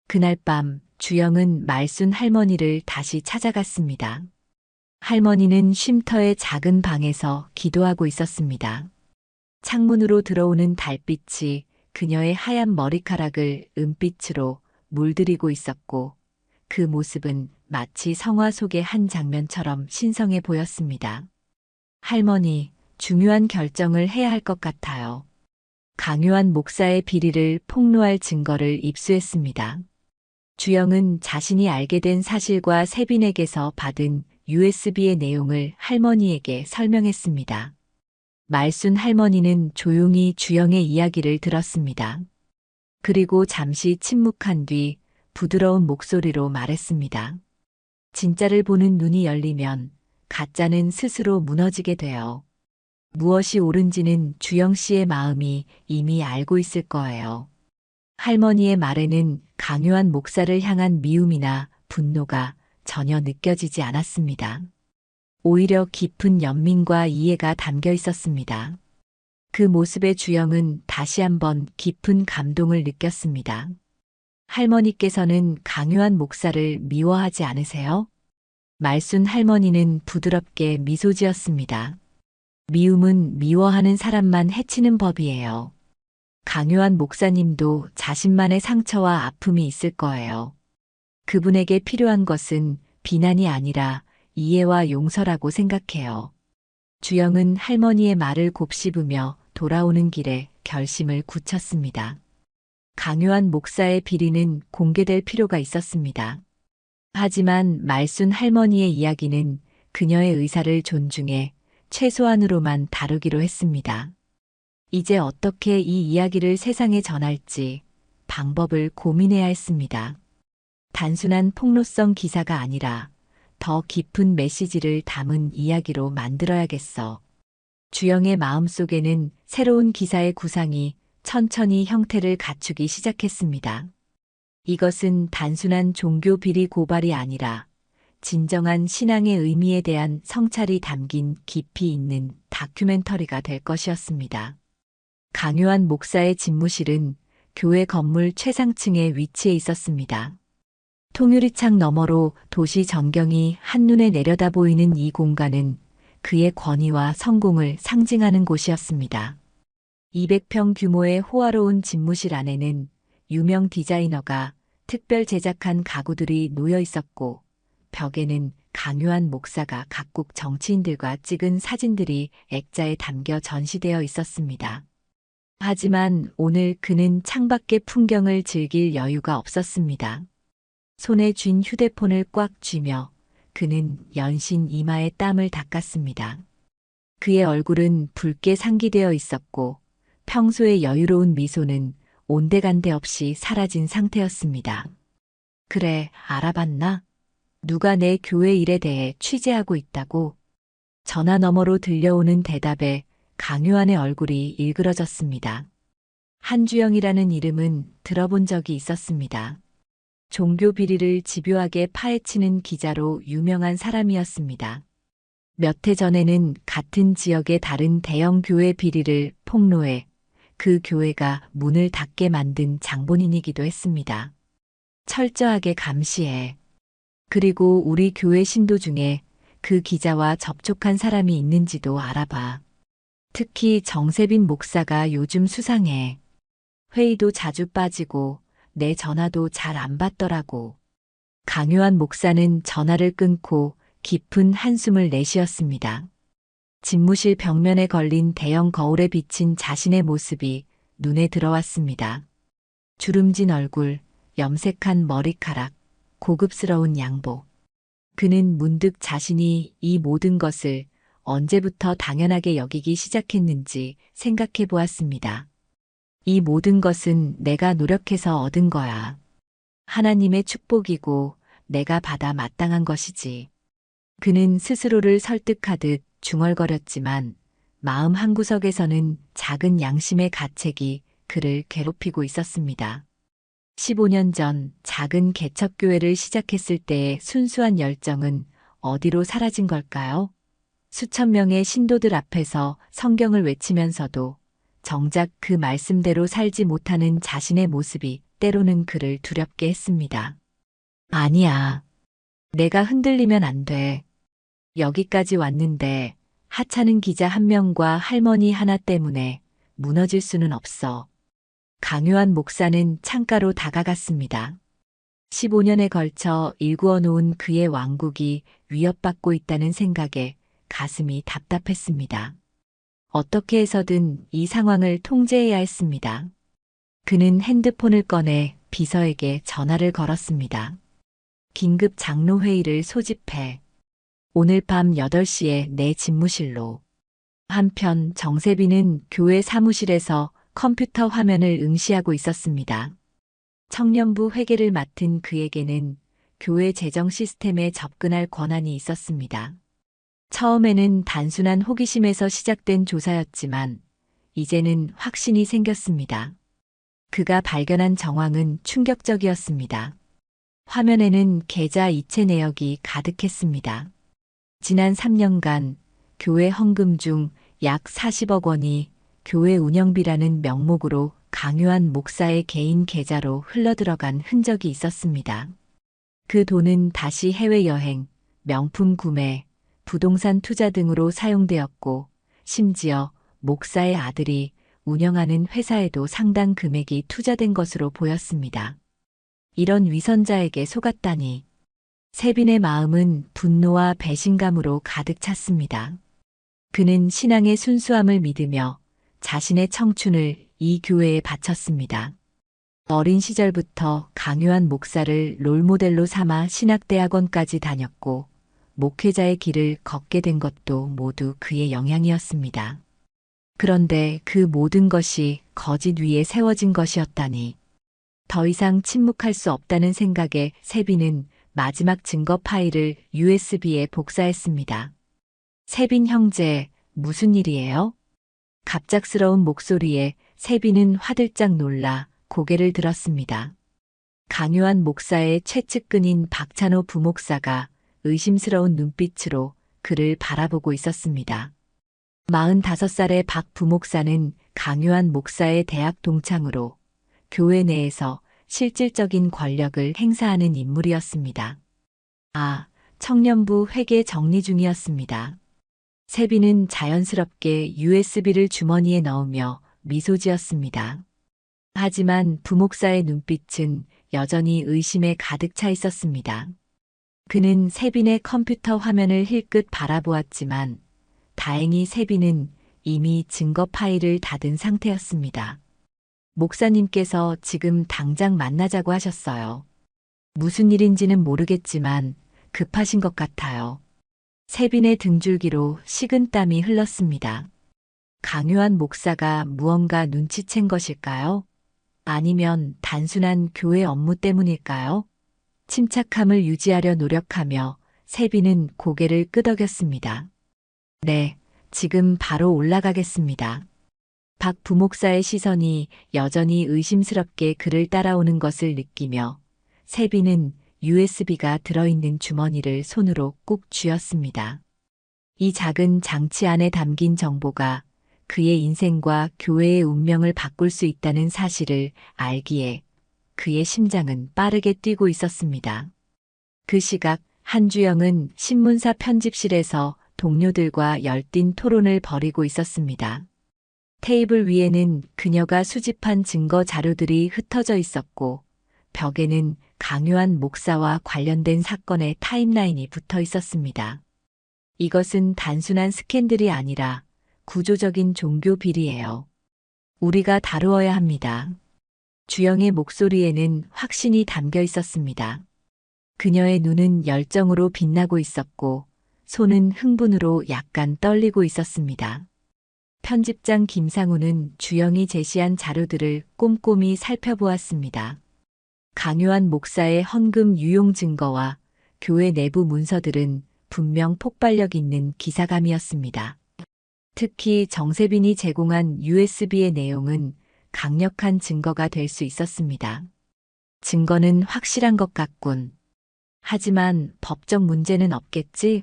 그날 밤 주영은 말순 할머니를 다시 찾아갔습니다. 할머니는 쉼터의 작은 방에서 기도하고 있었습니다. 창문으로 들어오는 달빛이 그녀의 하얀 머리카락을 은빛으로 물들이고 있었고 그 모습은 마치 성화 속의 한 장면처럼 신성해 보였습니다. 할머니, 중요한 결정을 해야 할 것 같아요. 강요한 목사의 비리를 폭로할 증거를 입수했습니다. 주영은 자신이 알게 된 사실과 세빈에게서 받은 USB의 내용을 할머니에게 설명했습니다. 말순 할머니는 조용히 주영의 이야기를 들었습니다. 그리고 잠시 침묵한 뒤 부드러운 목소리로 말했습니다. 진짜를 보는 눈이 열리면 가짜는 스스로 무너지게 돼요. 무엇이 옳은지는 주영 씨의 마음이 이미 알고 있을 거예요. 할머니의 말에는 강요한 목사를 향한 미움이나 분노가 전혀 느껴지지 않았습니다. 오히려 깊은 연민과 이해가 담겨 있었습니다. 그 모습에 주영은 다시 한번 깊은 감동을 느꼈습니다. 할머니께서는 강요한 목사를 미워하지 않으세요? 말순 할머니는 부드럽게 미소 지었습니다. 미움은 미워하는 사람만 해치는 법이에요. 강요한 목사님도 자신만의 상처와 아픔이 있을 거예요. 그분에게 필요한 것은 비난이 아니라 이해와 용서라고 생각해요. 주영은 할머니의 말을 곱씹으며 돌아오는 길에 결심을 굳혔습니다. 강요한 목사의 비리는 공개될 필요가 있었습니다. 하지만 말순 할머니의 이야기는 그녀의 의사를 존중해 최소한으로만 다루기로 했습니다. 이제 어떻게 이 이야기를 세상에 전할지 방법을 고민해야 했습니다. 단순한 폭로성 기사가 아니라 더 깊은 메시지를 담은 이야기로 만들어야겠어. 주영의 마음속에는 새로운 기사의 구상이 천천히 형태를 갖추기 시작했습니다. 이것은 단순한 종교 비리 고발이 아니라 진정한 신앙의 의미에 대한 성찰이 담긴 깊이 있는 다큐멘터리가 될 것이었습니다. 강요한 목사의 집무실은 교회 건물 최상층에 위치해 있었습니다. 통유리창 너머로 도시 전경이 한눈에 내려다 보이는 이 공간은 그의 권위와 성공을 상징하는 곳이었습니다. 200평 규모의 호화로운 집무실 안에는 유명 디자이너가 특별 제작한 가구들이 놓여 있었고 벽에는 강요한 목사가 각국 정치인들과 찍은 사진들이 액자에 담겨 전시되어 있었습니다. 하지만 오늘 그는 창밖의 풍경을 즐길 여유가 없었습니다. 손에 쥔 휴대폰을 꽉 쥐며 그는 연신 이마에 땀을 닦았습니다. 그의 얼굴은 붉게 상기되어 있었고 평소의 여유로운 미소는 온데간데 없이 사라진 상태였습니다. 그래, 알아봤나? 누가 내 교회 일에 대해 취재하고 있다고? 전화 너머로 들려오는 대답에 강요한의 얼굴이 일그러졌습니다. 한주영이라는 이름은 들어본 적이 있었습니다. 종교 비리를 집요하게 파헤치는 기자로 유명한 사람이었습니다. 몇 해 전에는 같은 지역의 다른 대형 교회 비리를 폭로해 그 교회가 문을 닫게 만든 장본인이기도 했습니다. 철저하게 감시해. 그리고 우리 교회 신도 중에 그 기자와 접촉한 사람이 있는지도 알아봐. 특히 정세빈 목사가 요즘 수상해. 회의도 자주 빠지고 내 전화도 잘 안 받더라고. 강요한 목사는 전화를 끊고 깊은 한숨을 내쉬었습니다. 집무실 벽면에 걸린 대형 거울에 비친 자신의 모습이 눈에 들어왔습니다. 주름진 얼굴, 염색한 머리카락, 고급스러운 양복. 그는 문득 자신이 이 모든 것을 언제부터 당연하게 여기기 시작했는지 생각해 보았습니다. 이 모든 것은 내가 노력해서 얻은 거야. 하나님의 축복이고 내가 받아 마땅한 것이지. 그는 스스로를 설득하듯 중얼거렸지만 마음 한구석에서는 작은 양심의 가책이 그를 괴롭히고 있었습니다. 15년 전 작은 개척교회를 시작했을 때의 순수한 열정은 어디로 사라진 걸까요? 수천 명의 신도들 앞에서 성경을 외치면서도 정작 그 말씀대로 살지 못하는 자신의 모습이 때로는 그를 두렵게 했습니다. 아니야. 내가 흔들리면 안 돼. 여기까지 왔는데 하찮은 기자 한 명과 할머니 하나 때문에 무너질 수는 없어. 강요한 목사는 창가로 다가갔습니다. 15년에 걸쳐 일구어 놓은 그의 왕국이 위협받고 있다는 생각에 가슴이 답답했습니다. 어떻게 해서든 이 상황을 통제해야 했습니다. 그는 핸드폰을 꺼내 비서에게 전화를 걸었습니다. 긴급 장로회의를 소집해. 오늘 밤 8시에 내 집무실로. 한편 정세빈은 교회 사무실에서 컴퓨터 화면을 응시하고 있었습니다. 청년부 회계를 맡은 그에게는 교회 재정 시스템에 접근할 권한이 있었습니다. 처음에는 단순한 호기심에서 시작된 조사였지만 이제는 확신이 생겼습니다. 그가 발견한 정황은 충격적이었습니다. 화면에는 계좌 이체 내역이 가득했습니다. 지난 3년간 교회 헌금 중 약 40억 원이 교회 운영비라는 명목으로 강요한 목사의 개인 계좌로 흘러들어간 흔적이 있었습니다. 그 돈은 다시 해외여행, 명품 구매, 부동산 투자 등으로 사용되었고 심지어 목사의 아들이 운영하는 회사에도 상당 금액이 투자된 것으로 보였습니다. 이런 위선자에게 속았다니. 세빈의 마음은 분노와 배신감으로 가득 찼습니다. 그는 신앙의 순수함을 믿으며 자신의 청춘을 이 교회에 바쳤습니다. 어린 시절부터 강요한 목사를 롤모델로 삼아 신학대학원까지 다녔고 목회자의 길을 걷게 된 것도 모두 그의 영향이었습니다. 그런데 그 모든 것이 거짓 위에 세워진 것이었다니. 더 이상 침묵할 수 없다는 생각에 세빈은 마지막 증거 파일을 USB에 복사했습니다. 세빈 형제, 무슨 일이에요? 갑작스러운 목소리에 세빈은 화들짝 놀라 고개를 들었습니다. 강요한 목사의 최측근인 박찬호 부목사가 의심스러운 눈빛으로 그를 바라보고 있었습니다. 45살의 박 부목사는 강요한 목사의 대학 동창으로 교회 내에서 실질적인 권력을 행사하는 인물이었습니다. 청년부 회계 정리 중이었습니다. 세빈은 자연스럽게 USB를 주머니에 넣으며 미소 지었습니다. 하지만 부목사의 눈빛은 여전히 의심에 가득 차 있었습니다. 그는 세빈의 컴퓨터 화면을 힐끗 바라보았지만 다행히 세빈은 이미 증거 파일을 닫은 상태였습니다. 목사님께서 지금 당장 만나자고 하셨어요. 무슨 일인지는 모르겠지만 급하신 것 같아요. 세빈의 등줄기로 식은땀이 흘렀습니다. 강요한 목사가 무언가 눈치챈 것일까요? 아니면 단순한 교회 업무 때문일까요? 침착함을 유지하려 노력하며 세빈은 고개를 끄덕였습니다. 네, 지금 바로 올라가겠습니다. 박 부목사의 시선이 여전히 의심스럽게 그를 따라오는 것을 느끼며 세빈은 USB가 들어있는 주머니를 손으로 꾹 쥐었습니다. 이 작은 장치 안에 담긴 정보가 그의 인생과 교회의 운명을 바꿀 수 있다는 사실을 알기에 그의 심장은 빠르게 뛰고 있었습니다. 그 시각 한주영은 신문사 편집실에서 동료들과 열띤 토론을 벌이고 있었습니다. 테이블 위에는 그녀가 수집한 증거 자료들이 흩어져 있었고 벽에는 강요한 목사와 관련된 사건의 타임라인이 붙어 있었습니다. 이것은 단순한 스캔들이 아니라 구조적인 종교 비리예요. 우리가 다루어야 합니다. 주영의 목소리에는 확신이 담겨 있었습니다. 그녀의 눈은 열정으로 빛나고 있었고 손은 흥분으로 약간 떨리고 있었습니다. 편집장 김상우는 주영이 제시한 자료들을 꼼꼼히 살펴보았습니다. 강요한 목사의 헌금 유용 증거와 교회 내부 문서들은 분명 폭발력 있는 기사감이었습니다. 특히 정세빈이 제공한 USB의 내용은 강력한 증거가 될 수 있었습니다. 증거는 확실한 것 같군. 하지만 법적 문제는 없겠지?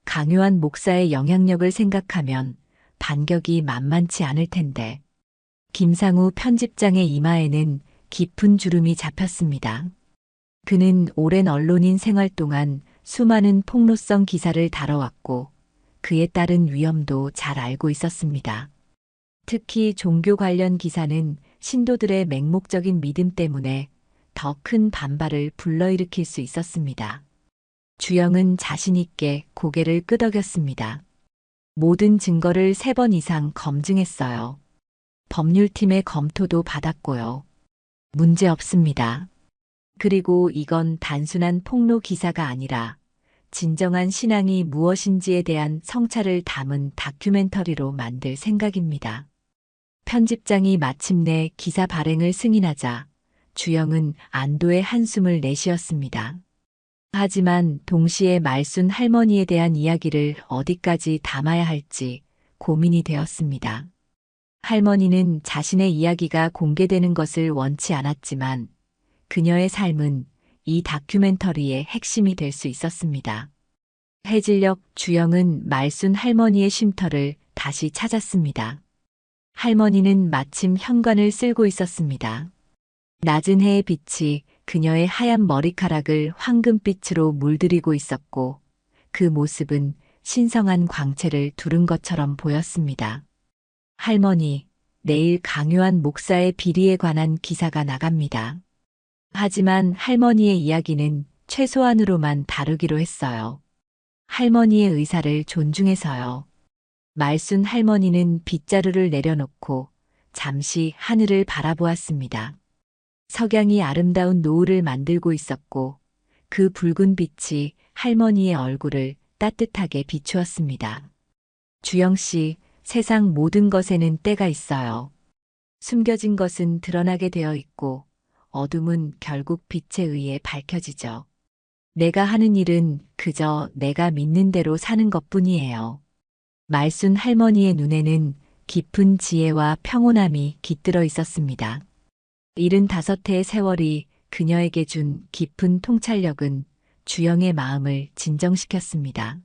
강요한 목사의 영향력을 생각하면 반격이 만만치 않을 텐데. 김상우 편집장의 이마에는 깊은 주름이 잡혔습니다. 그는 오랜 언론인 생활 동안 수많은 폭로성 기사를 다뤄왔고 그에 따른 위험도 잘 알고 있었습니다. 특히 종교 관련 기사는 신도들의 맹목적인 믿음 때문에 더 큰 반발을 불러일으킬 수 있었습니다. 주영은 자신 있게 고개를 끄덕였습니다. 모든 증거를 3번 이상 검증했어요. 법률팀의 검토도 받았고요. 문제 없습니다. 그리고 이건 단순한 폭로 기사가 아니라 진정한 신앙이 무엇인지에 대한 성찰을 담은 다큐멘터리로 만들 생각입니다. 편집장이 마침내 기사 발행을 승인하자 주영은 안도의 한숨을 내쉬었습니다. 하지만 동시에 말순 할머니에 대한 이야기를 어디까지 담아야 할지 고민이 되었습니다. 할머니는 자신의 이야기가 공개되는 것을 원치 않았지만 그녀의 삶은 이 다큐멘터리의 핵심이 될 수 있었습니다. 해질녘 주영은 말순 할머니의 쉼터를 다시 찾았습니다. 할머니는 마침 현관을 쓸고 있었습니다. 낮은 해의 빛이 그녀의 하얀 머리카락을 황금빛으로 물들이고 있었고 그 모습은 신성한 광채를 두른 것처럼 보였습니다. 할머니, 내일 강요한 목사의 비리에 관한 기사가 나갑니다. 하지만 할머니의 이야기는 최소한으로만 다루기로 했어요. 할머니의 의사를 존중해서요. 말순 할머니는 빗자루를 내려놓고 잠시 하늘을 바라보았습니다. 석양이 아름다운 노을을 만들고 있었고 그 붉은 빛이 할머니의 얼굴을 따뜻하게 비추었습니다. 주영 씨, 세상 모든 것에는 때가 있어요. 숨겨진 것은 드러나게 되어 있고 어둠은 결국 빛에 의해 밝혀지죠. 내가 하는 일은 그저 내가 믿는 대로 사는 것뿐이에요. 말순 할머니의 눈에는 깊은 지혜와 평온함이 깃들어 있었습니다. 75해의 세월이 그녀에게 준 깊은 통찰력은 주영의 마음을 진정시켰습니다.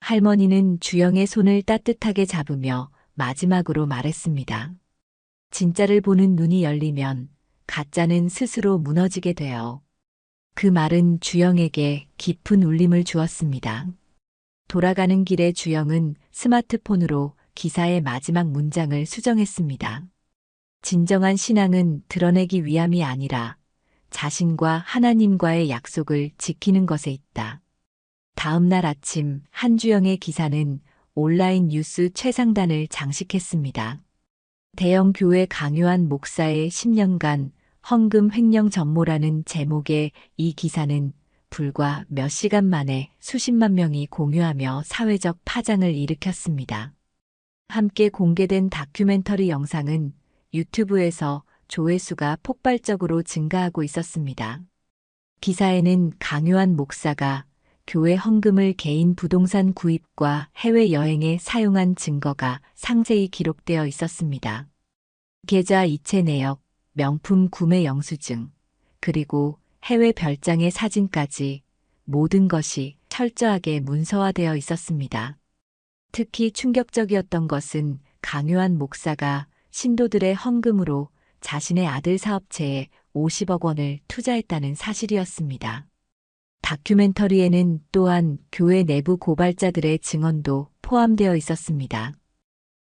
할머니는 주영의 손을 따뜻하게 잡으며 마지막으로 말했습니다. 진짜를 보는 눈이 열리면 가짜는 스스로 무너지게 돼요. 그 말은 주영에게 깊은 울림을 주었습니다. 돌아가는 길에 주영은 스마트폰으로 기사의 마지막 문장을 수정했습니다. 진정한 신앙은 드러내기 위함이 아니라 자신과 하나님과의 약속을 지키는 것에 있다. 다음 날 아침 한주영의 기사는 온라인 뉴스 최상단을 장식했습니다. 대형 교회 강요한 목사의 10년간 헌금 횡령 전모라는 제목의 이 기사는 불과 몇 시간 만에 수십만 명이 공유하며 사회적 파장을 일으켰습니다. 함께 공개된 다큐멘터리 영상은 유튜브에서 조회수가 폭발적으로 증가하고 있었습니다. 기사에는 강요한 목사가 교회 헌금을 개인 부동산 구입과 해외여행에 사용한 증거가 상세히 기록되어 있었습니다. 계좌 이체 내역, 명품 구매 영수증, 그리고 해외 별장의 사진까지 모든 것이 철저하게 문서화되어 있었습니다. 특히 충격적이었던 것은 강요한 목사가 신도들의 헌금으로 자신의 아들 사업체에 50억 원을 투자했다는 사실이었습니다. 다큐멘터리에는 또한 교회 내부 고발자들의 증언도 포함되어 있었습니다.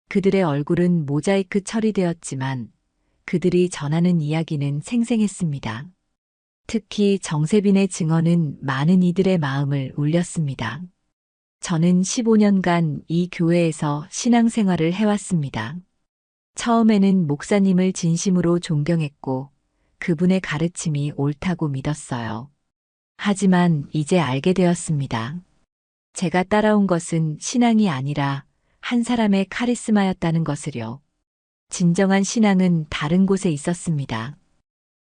그들의 얼굴은 모자이크 처리되었지만 그들이 전하는 이야기는 생생했습니다. 특히 정세빈의 증언은 많은 이들의 마음을 울렸습니다. 저는 15년간 이 교회에서 신앙생활을 해왔습니다. 처음에는 목사님을 진심으로 존경했고 그분의 가르침이 옳다고 믿었어요. 하지만 이제 알게 되었습니다. 제가 따라온 것은 신앙이 아니라 한 사람의 카리스마였다는 것을요. 진정한 신앙은 다른 곳에 있었습니다.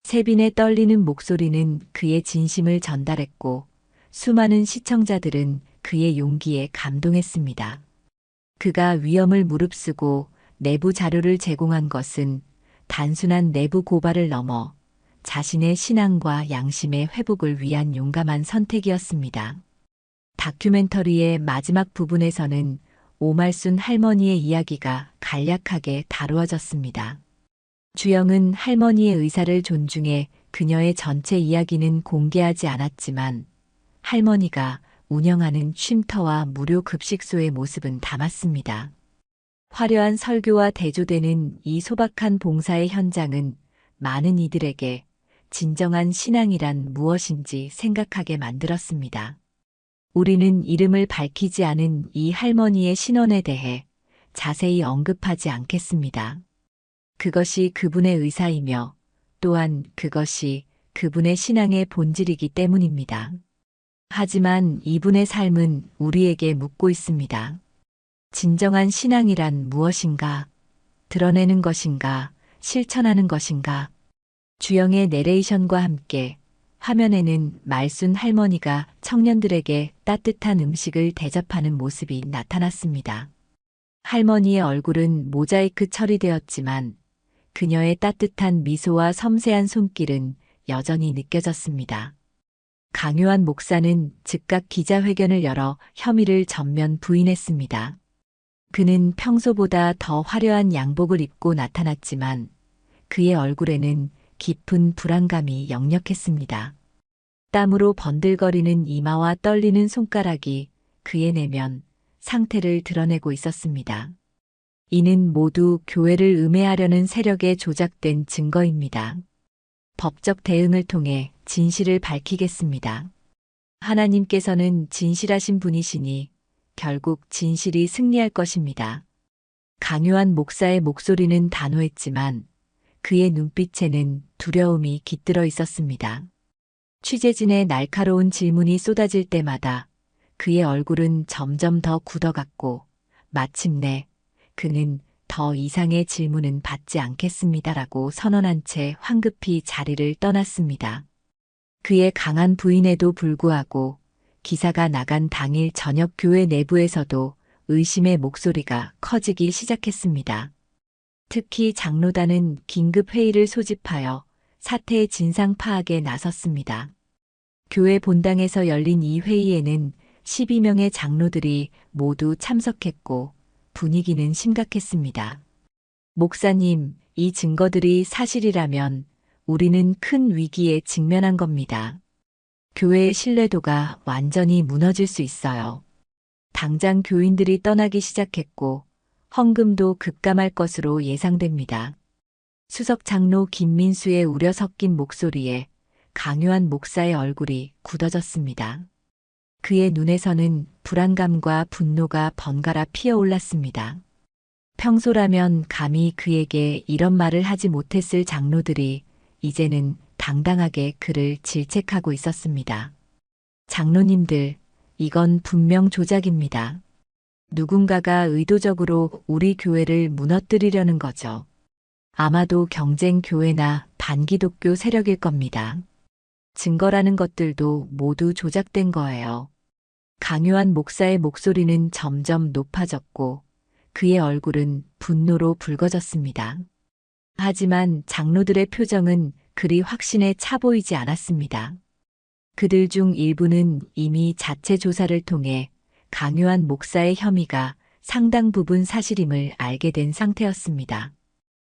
세빈의 떨리는 목소리는 그의 진심을 전달했고 수많은 시청자들은 그의 용기에 감동했습니다. 그가 위험을 무릅쓰고 내부 자료를 제공한 것은 단순한 내부 고발을 넘어 자신의 신앙과 양심의 회복을 위한 용감한 선택이었습니다. 다큐멘터리의 마지막 부분에서는 오말순 할머니의 이야기가 간략하게 다루어졌습니다. 주영은 할머니의 의사를 존중해 그녀의 전체 이야기는 공개하지 않았지만 할머니가 운영하는 쉼터와 무료 급식소의 모습은 담았습니다. 화려한 설교와 대조되는 이 소박한 봉사의 현장은 많은 이들에게 진정한 신앙이란 무엇인지 생각하게 만들었습니다. 우리는 이름을 밝히지 않은 이 할머니의 신원에 대해 자세히 언급하지 않겠습니다. 그것이 그분의 의사이며 또한 그것이 그분의 신앙의 본질이기 때문입니다. 하지만 이분의 삶은 우리에게 묻고 있습니다. 진정한 신앙이란 무엇인가? 드러내는 것인가? 실천하는 것인가? 주영의 내레이션과 함께 화면에는 말순 할머니가 청년들에게 따뜻한 음식을 대접하는 모습이 나타났습니다. 할머니의 얼굴은 모자이크 처리되었지만 그녀의 따뜻한 미소와 섬세한 손길은 여전히 느껴졌습니다. 강요한 목사는 즉각 기자회견을 열어 혐의를 전면 부인했습니다. 그는 평소보다 더 화려한 양복을 입고 나타났지만 그의 얼굴에는 깊은 불안감이 역력했습니다. 땀으로 번들거리는 이마와 떨리는 손가락이 그의 내면 상태를 드러내고 있었습니다. 이는 모두 교회를 음해하려는 세력에 조작된 증거입니다. 법적 대응을 통해 진실을 밝히겠습니다. 하나님께서는 진실하신 분이시니 결국 진실이 승리할 것입니다. 강요한 목사의 목소리는 단호했지만 그의 눈빛에는 두려움이 깃들어 있었습니다. 취재진의 날카로운 질문이 쏟아질 때마다 그의 얼굴은 점점 더 굳어갔고 마침내 그는 더 이상의 질문은 받지 않겠습니다라고 선언한 채 황급히 자리를 떠났습니다. 그의 강한 부인에도 불구하고 기사가 나간 당일 저녁 교회 내부에서도 의심의 목소리가 커지기 시작했습니다. 특히 장로단은 긴급 회의를 소집하여 사태의 진상 파악에 나섰습니다. 교회 본당에서 열린 이 회의에는 12명의 장로들이 모두 참석했고 분위기는 심각했습니다. 목사님, 이 증거들이 사실이라면 우리는 큰 위기에 직면한 겁니다. 교회의 신뢰도가 완전히 무너질 수 있어요. 당장 교인들이 떠나기 시작했고 헌금도 급감할 것으로 예상됩니다. 수석 장로 김민수의 우려 섞인 목소리에 강요한 목사의 얼굴이 굳어졌습니다. 그의 눈에서는 불안감과 분노가 번갈아 피어올랐습니다. 평소라면 감히 그에게 이런 말을 하지 못했을 장로들이 이제는 당당하게 그를 질책하고 있었습니다. 장로님들, 이건 분명 조작입니다. 누군가가 의도적으로 우리 교회를 무너뜨리려는 거죠. 아마도 경쟁 교회나 반기독교 세력일 겁니다. 증거라는 것들도 모두 조작된 거예요. 강요한 목사의 목소리는 점점 높아졌고 그의 얼굴은 분노로 붉어졌습니다. 하지만 장로들의 표정은 그리 확신에 차 보이지 않았습니다. 그들 중 일부는 이미 자체 조사를 통해 강요한 목사의 혐의가 상당 부분 사실임을 알게 된 상태였습니다.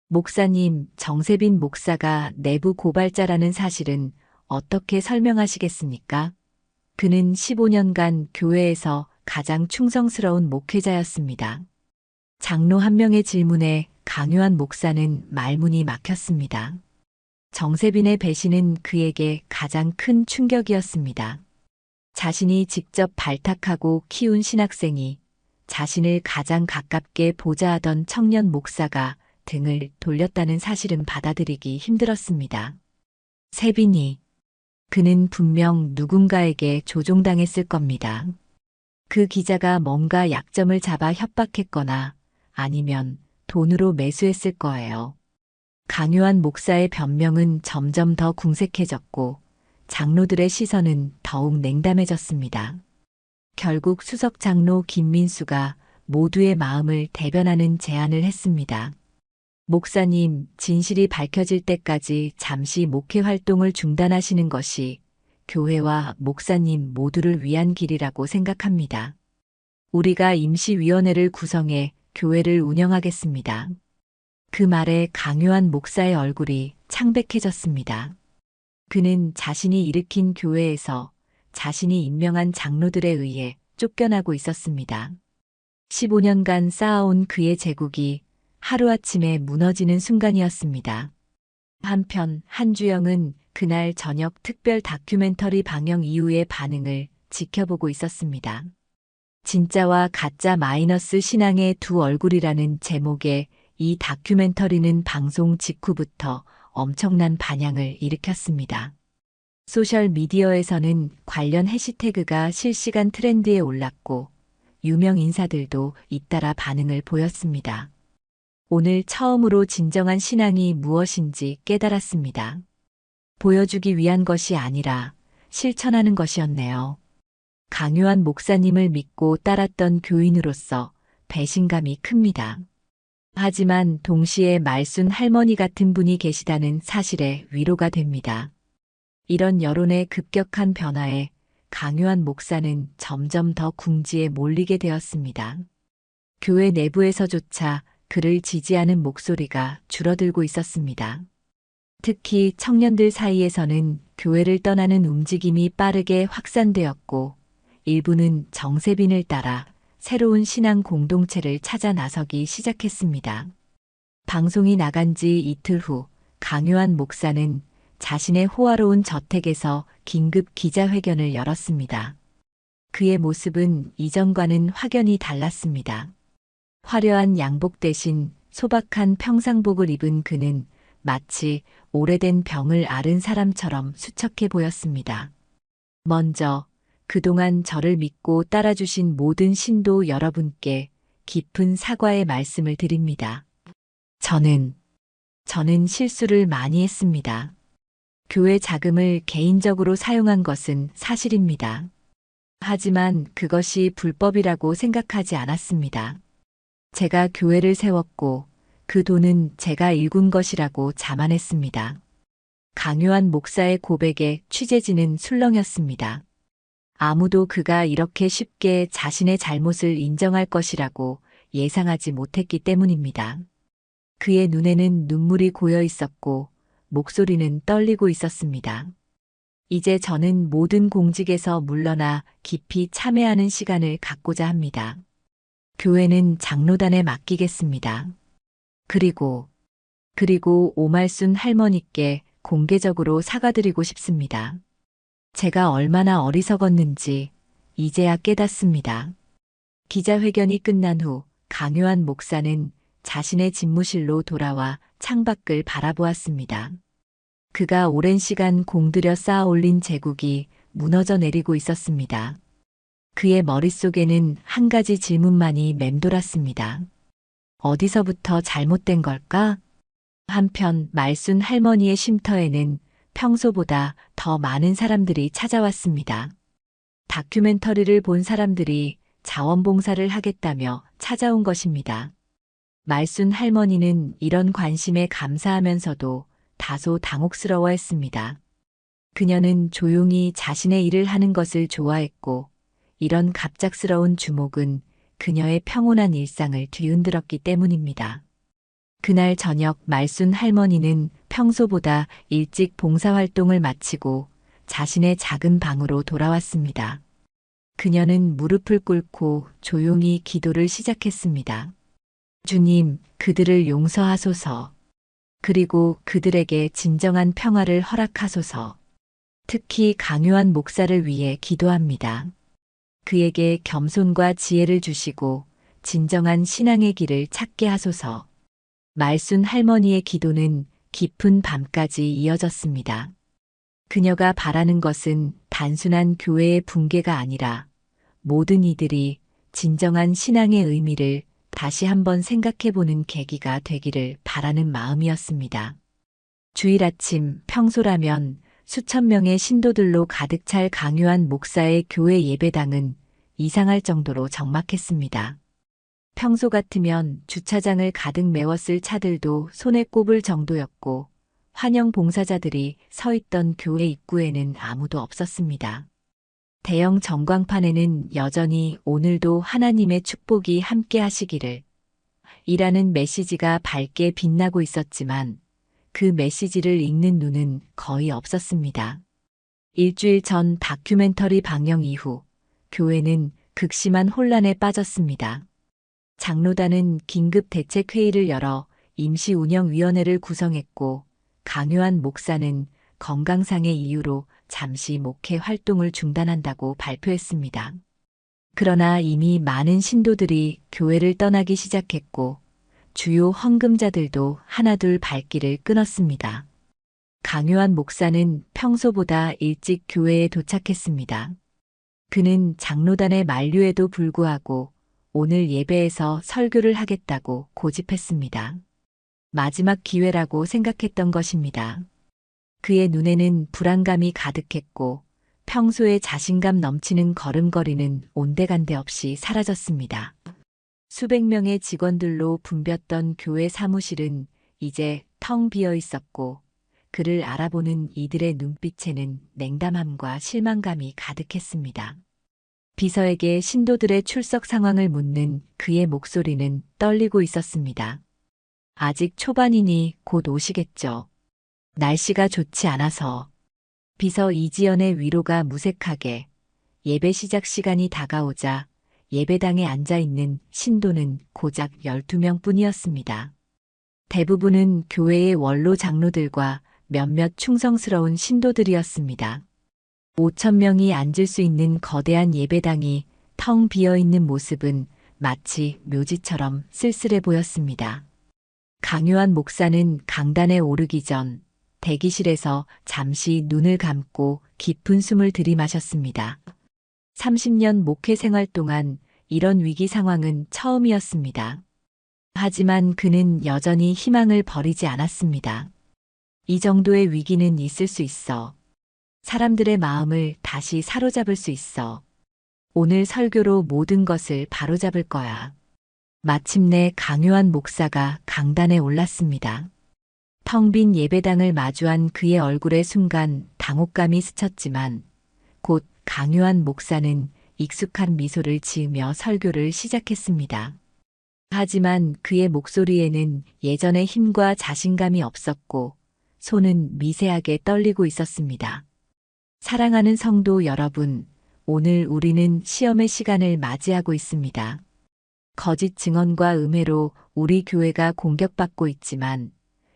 목사님, 정세빈 목사가 내부 고발자라는 사실은 어떻게 설명하시겠습니까? 그는 15년간 교회에서 가장 충성스러운 목회자였습니다. 장로 한 명의 질문에 강요한 목사는 말문이 막혔습니다. 정세빈의 배신은 그에게 가장 큰 충격이었습니다. 자신이 직접 발탁하고 키운 신학생이 자신을 가장 가깝게 보좌하던 청년 목사가 등을 돌렸다는 사실은 받아들이기 힘들었습니다. 세빈이, 그는 분명 누군가에게 조종당했을 겁니다. 그 기자가 뭔가 약점을 잡아 협박했거나 아니면 돈으로 매수했을 거예요. 강요한 목사의 변명은 점점 더 궁색해졌고 장로들의 시선은 더욱 냉담해졌습니다. 결국 수석 장로 김민수가 모두의 마음을 대변하는 제안을 했습니다. 목사님, 진실이 밝혀질 때까지 잠시 목회 활동을 중단하시는 것이 교회와 목사님 모두를 위한 길이라고 생각합니다. 우리가 임시위원회를 구성해 교회를 운영하겠습니다. 그 말에 강요한 목사의 얼굴이 창백해졌습니다. 그는 자신이 일으킨 교회에서 자신이 임명한 장로들에 의해 쫓겨나고 있었습니다. 15년간 쌓아온 그의 제국이 하루아침에 무너지는 순간이었습니다. 한편 한주영은 그날 저녁 특별 다큐멘터리 방영 이후의 반응을 지켜보고 있었습니다. 진짜와 가짜 마이너스 신앙의 두 얼굴이라는 제목의 이 다큐멘터리는 방송 직후부터 엄청난 반향을 일으켰습니다. 소셜미디어에서는 관련 해시태그가 실시간 트렌드에 올랐고 유명 인사들도 잇따라 반응을 보였습니다. 오늘 처음으로 진정한 신앙이 무엇인지 깨달았습니다. 보여주기 위한 것이 아니라 실천하는 것이었네요. 강요한 목사님을 믿고 따랐던 교인으로서 배신감이 큽니다. 하지만 동시에 말순 할머니 같은 분이 계시다는 사실에 위로가 됩니다. 이런 여론의 급격한 변화에 강요한 목사는 점점 더 궁지에 몰리게 되었습니다. 교회 내부에서조차 그를 지지하는 목소리가 줄어들고 있었습니다. 특히 청년들 사이에서는 교회를 떠나는 움직임이 빠르게 확산되었고 일부는 정세빈을 따라 새로운 신앙 공동체를 찾아 나서기 시작했습니다. 방송이 나간 지 이틀 후 강요한 목사는 자신의 호화로운 저택에서 긴급 기자회견을 열었습니다. 그의 모습은 이전과는 확연히 달랐습니다. 화려한 양복 대신 소박한 평상복을 입은 그는 마치 오래된 병을 앓은 사람처럼 수척해 보였습니다. 먼저 그동안 저를 믿고 따라주신 모든 신도 여러분께 깊은 사과의 말씀을 드립니다. 저는 실수를 많이 했습니다. 교회 자금을 개인적으로 사용한 것은 사실입니다. 하지만 그것이 불법이라고 생각하지 않았습니다. 제가 교회를 세웠고 그 돈은 제가 일군 것이라고 자만했습니다. 강요한 목사의 고백에 취재진은 술렁였습니다. 아무도 그가 이렇게 쉽게 자신의 잘못을 인정할 것이라고 예상하지 못했기 때문입니다. 그의 눈에는 눈물이 고여 있었고 목소리는 떨리고 있었습니다. 이제 저는 모든 공직에서 물러나 깊이 참회하는 시간을 갖고자 합니다. 교회는 장로단에 맡기겠습니다. 그리고 오말순 할머니께 공개적으로 사과드리고 싶습니다. 제가 얼마나 어리석었는지 이제야 깨닫습니다. 기자회견이 끝난 후 강요한 목사는 자신의 집무실로 돌아와 창밖을 바라보았습니다. 그가 오랜 시간 공들여 쌓아 올린 제국이 무너져 내리고 있었습니다. 그의 머릿속에는 한 가지 질문만이 맴돌았습니다. 어디서부터 잘못된 걸까? 한편 말순 할머니의 쉼터에는 평소보다 더 많은 사람들이 찾아왔습니다. 다큐멘터리를 본 사람들이 자원봉사를 하겠다며 찾아온 것입니다. 말순 할머니는 이런 관심에 감사하면서도 다소 당혹스러워했습니다. 그녀는 조용히 자신의 일을 하는 것을 좋아했고 이런 갑작스러운 주목은 그녀의 평온한 일상을 뒤흔들었기 때문입니다. 그날 저녁 말순 할머니는 평소보다 일찍 봉사활동을 마치고 자신의 작은 방으로 돌아왔습니다. 그녀는 무릎을 꿇고 조용히 기도를 시작했습니다. 주님, 그들을 용서하소서. 그리고 그들에게 진정한 평화를 허락하소서. 특히 강요한 목사를 위해 기도합니다. 그에게 겸손과 지혜를 주시고 진정한 신앙의 길을 찾게 하소서. 말순 할머니의 기도는 깊은 밤까지 이어졌습니다. 그녀가 바라는 것은 단순한 교회의 붕괴가 아니라 모든 이들이 진정한 신앙의 의미를 다시 한번 생각해보는 계기가 되기를 바라는 마음이었습니다. 주일 아침 평소라면 수천 명의 신도들로 가득 찰 강요한 목사의 교회 예배당은 이상할 정도로 적막했습니다. 평소 같으면 주차장을 가득 메웠을 차들도 손에 꼽을 정도였고 환영 봉사자들이 서 있던 교회 입구에는 아무도 없었습니다. 대형 전광판에는 여전히 오늘도 하나님의 축복이 함께 하시기를 이라는 메시지가 밝게 빛나고 있었지만 그 메시지를 읽는 눈은 거의 없었습니다. 일주일 전 다큐멘터리 방영 이후 교회는 극심한 혼란에 빠졌습니다. 장로단은 긴급 대책회의를 열어 임시운영위원회를 구성했고 강요한 목사는 건강상의 이유로 잠시 목회 활동을 중단한다고 발표했습니다. 그러나 이미 많은 신도들이 교회를 떠나기 시작했고 주요 헌금자들도 하나둘 발길을 끊었습니다. 강요한 목사는 평소보다 일찍 교회에 도착했습니다. 그는 장로단의 만류에도 불구하고 오늘 예배에서 설교를 하겠다고 고집했습니다. 마지막 기회라고 생각했던 것입니다. 그의 눈에는 불안감이 가득했고 평소에 자신감 넘치는 걸음걸이는 온데간데 없이 사라졌습니다. 수백 명의 직원들로 붐볐던 교회 사무실은 이제 텅 비어 있었고 그를 알아보는 이들의 눈빛에는 냉담함과 실망감이 가득했습니다. 비서에게 신도들의 출석 상황을 묻는 그의 목소리는 떨리고 있었습니다. 아직 초반이니 곧 오시겠죠. 날씨가 좋지 않아서. 비서 이지연의 위로가 무색하게 예배 시작 시간이 다가오자 예배당에 앉아 있는 신도는 고작 12명 뿐이었습니다. 대부분은 교회의 원로 장로들과 몇몇 충성스러운 신도들이었습니다. 5천 명이 앉을 수 있는 거대한 예배당이 텅 비어 있는 모습은 마치 묘지처럼 쓸쓸해 보였습니다. 강요한 목사는 강단에 오르기 전 대기실에서 잠시 눈을 감고 깊은 숨을 들이마셨습니다. 30년 목회 생활 동안 이런 위기 상황은 처음이었습니다. 하지만 그는 여전히 희망을 버리지 않았습니다. 이 정도의 위기는 있을 수 있어. 사람들의 마음을 다시 사로잡을 수 있어. 오늘 설교로 모든 것을 바로잡을 거야. 마침내 강요한 목사가 강단에 올랐습니다. 텅 빈 예배당을 마주한 그의 얼굴에 순간 당혹감이 스쳤지만 곧 강요한 목사는 익숙한 미소를 지으며 설교를 시작했습니다. 하지만 그의 목소리에는 예전의 힘과 자신감이 없었고 손은 미세하게 떨리고 있었습니다. 사랑하는 성도 여러분, 오늘 우리는 시험의 시간을 맞이하고 있습니다. 거짓 증언과 음해로 우리 교회가 공격받고 있지만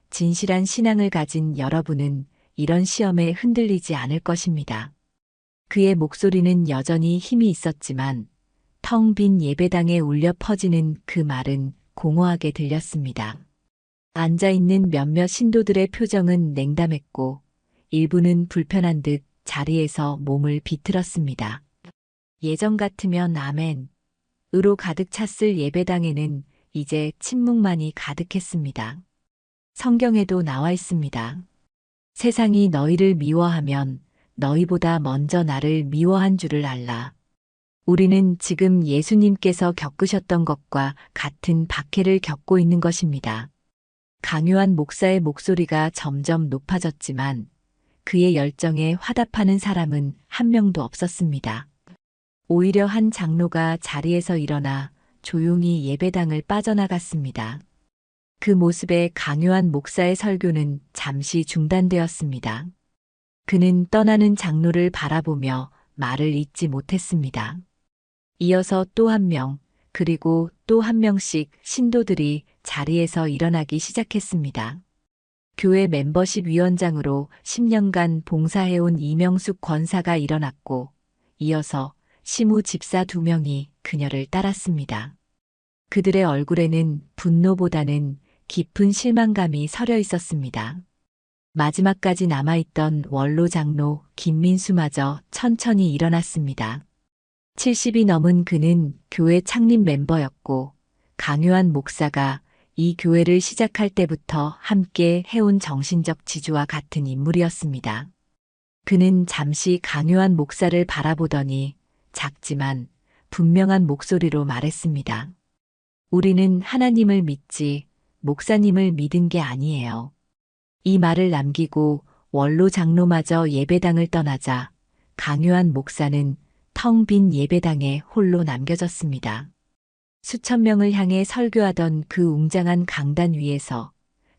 진실한 신앙을 가진 여러분은 이런 시험에 흔들리지 않을 것입니다. 그의 목소리는 여전히 힘이 있었지만 텅 빈 예배당에 울려 퍼지는 그 말은 공허하게 들렸습니다. 앉아있는 몇몇 신도들의 표정은 냉담했고 일부는 불편한 듯 자리에서 몸을 비틀었습니다. 예전 같으면 아멘. 으로 가득 찼을 예배당에는 이제 침묵만이 가득했습니다. 성경에도 나와 있습니다. 세상이 너희를 미워하면 너희보다 먼저 나를 미워한 줄을 알라. 우리는 지금 예수님께서 겪으셨던 것과 같은 박해를 겪고 있는 것입니다. 강요한 목사의 목소리가 점점 높아졌지만 그의 열정에 화답하는 사람은 한 명도 없었습니다. 오히려 한 장로가 자리에서 일어나 조용히 예배당을 빠져나갔습니다. 그 모습에 강요한 목사의 설교는 잠시 중단되었습니다. 그는 떠나는 장로를 바라보며 말을 잇지 못했습니다. 이어서 또 한 명, 그리고 또 한 명씩 신도들이 자리에서 일어나기 시작했습니다. 교회 멤버십 위원장으로 10년간 봉사해온 이명숙 권사가 일어났고, 이어서 시무 집사 2명이 그녀를 따랐습니다. 그들의 얼굴에는 분노보다는 깊은 실망감이 서려 있었습니다. 마지막까지 남아있던 원로 장로 김민수마저 천천히 일어났습니다. 70이 넘은 그는 교회 창립 멤버였고, 강요한 목사가 이 교회를 시작할 때부터 함께 해온 정신적 지주와 같은 인물이었습니다. 그는 잠시 강요한 목사를 바라보더니 작지만 분명한 목소리로 말했습니다. 우리는 하나님을 믿지 목사님을 믿은 게 아니에요. 이 말을 남기고 원로 장로마저 예배당을 떠나자 강요한 목사는 텅 빈 예배당에 홀로 남겨졌습니다. 수천 명을 향해 설교하던 그 웅장한 강단 위에서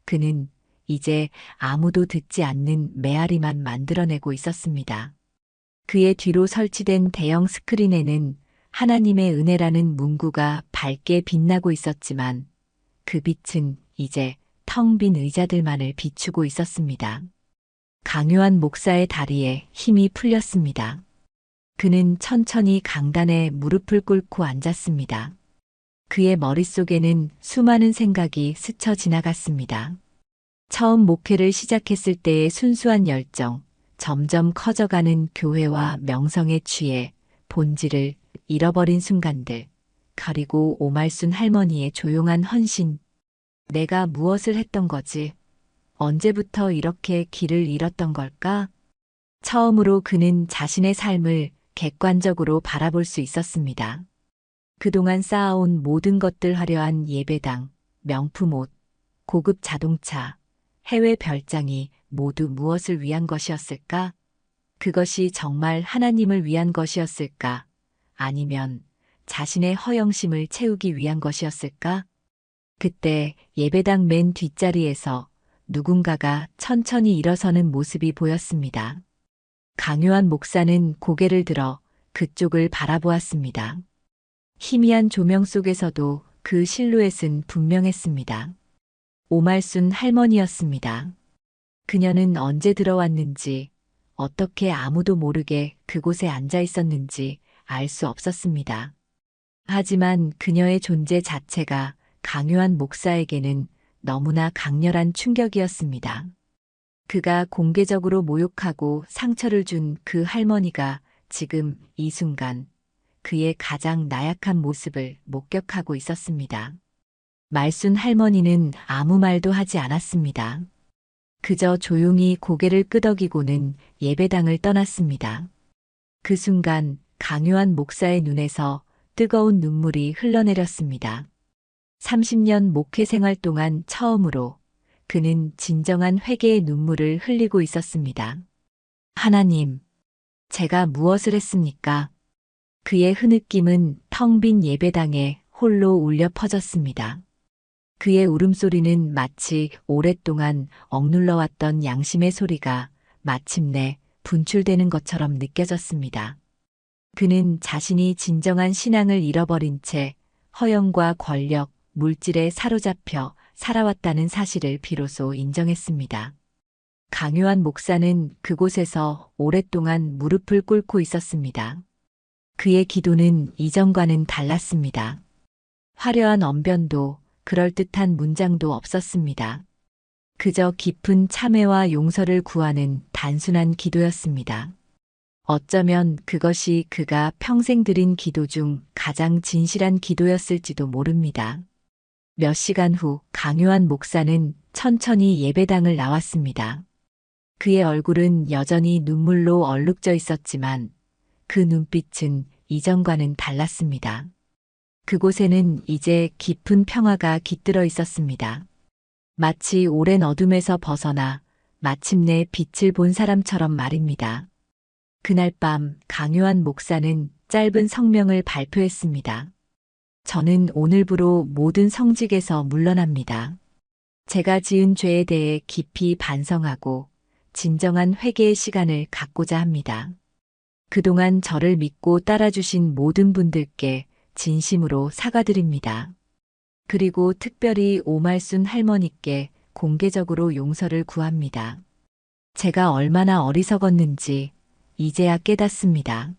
그는 이제 아무도 듣지 않는 메아리만 만들어내고 있었습니다. 그의 뒤로 설치된 대형 스크린에는 하나님의 은혜라는 문구가 밝게 빛나고 있었지만 그 빛은 이제 텅 빈 의자들만을 비추고 있었습니다. 강요한 목사의 다리에 힘이 풀렸습니다. 그는 천천히 강단에 무릎을 꿇고 앉았습니다. 그의 머릿속에는 수많은 생각이 스쳐 지나갔습니다. 처음 목회를 시작했을 때의 순수한 열정, 점점 커져가는 교회와 명성에 취해 본질을 잃어버린 순간들, 그리고 오말순 할머니의 조용한 헌신. 내가 무엇을 했던 거지? 언제부터 이렇게 길을 잃었던 걸까? 처음으로 그는 자신의 삶을 객관적으로 바라볼 수 있었습니다. 그동안 쌓아온 모든 것들 화려한 예배당, 명품 옷, 고급 자동차, 해외 별장이 모두 무엇을 위한 것이었을까? 그것이 정말 하나님을 위한 것이었을까? 아니면 자신의 허영심을 채우기 위한 것이었을까? 그때 예배당 맨 뒷자리에서 누군가가 천천히 일어서는 모습이 보였습니다. 강요한 목사는 고개를 들어 그쪽을 바라보았습니다. 희미한 조명 속에서도 그 실루엣은 분명했습니다. 오말순 할머니였습니다. 그녀는 언제 들어왔는지, 어떻게 아무도 모르게 그곳에 앉아 있었는지 알 수 없었습니다. 하지만 그녀의 존재 자체가 강요한 목사에게는 너무나 강렬한 충격이었습니다. 그가 공개적으로 모욕하고 상처를 준 그 할머니가 지금 이 순간 그의 가장 나약한 모습을 목격하고 있었습니다. 말순 할머니는 아무 말도 하지 않았습니다. 그저 조용히 고개를 끄덕이고는 예배당을 떠났습니다. 그 순간 강요한 목사의 눈에서 뜨거운 눈물이 흘러내렸습니다. 30년 목회 생활 동안 처음으로 그는 진정한 회개의 눈물을 흘리고 있었습니다. 하나님, 제가 무엇을 했습니까? 그의 흐느낌은 텅 빈 예배당에 홀로 울려 퍼졌습니다. 그의 울음소리는 마치 오랫동안 억눌러왔던 양심의 소리가 마침내 분출되는 것처럼 느껴졌습니다. 그는 자신이 진정한 신앙을 잃어버린 채 허영과 권력, 물질에 사로잡혀 살아왔다는 사실을 비로소 인정했습니다. 강요한 목사는 그곳에서 오랫동안 무릎을 꿇고 있었습니다. 그의 기도는 이전과는 달랐습니다. 화려한 언변도 그럴듯한 문장도 없었습니다. 그저 깊은 참회와 용서를 구하는 단순한 기도였습니다. 어쩌면 그것이 그가 평생 드린 기도 중 가장 진실한 기도였을지도 모릅니다. 몇 시간 후 강요한 목사는 천천히 예배당을 나왔습니다. 그의 얼굴은 여전히 눈물로 얼룩져 있었지만 그 눈빛은 이전과는 달랐습니다. 그곳에는 이제 깊은 평화가 깃들어 있었습니다. 마치 오랜 어둠에서 벗어나 마침내 빛을 본 사람처럼 말입니다. 그날 밤 강요한 목사는 짧은 성명을 발표했습니다. 저는 오늘부로 모든 성직에서 물러납니다. 제가 지은 죄에 대해 깊이 반성하고 진정한 회개의 시간을 갖고자 합니다. 그동안 저를 믿고 따라주신 모든 분들께 진심으로 사과드립니다. 그리고 특별히 오말순 할머니께 공개적으로 용서를 구합니다. 제가 얼마나 어리석었는지 이제야 깨닫습니다.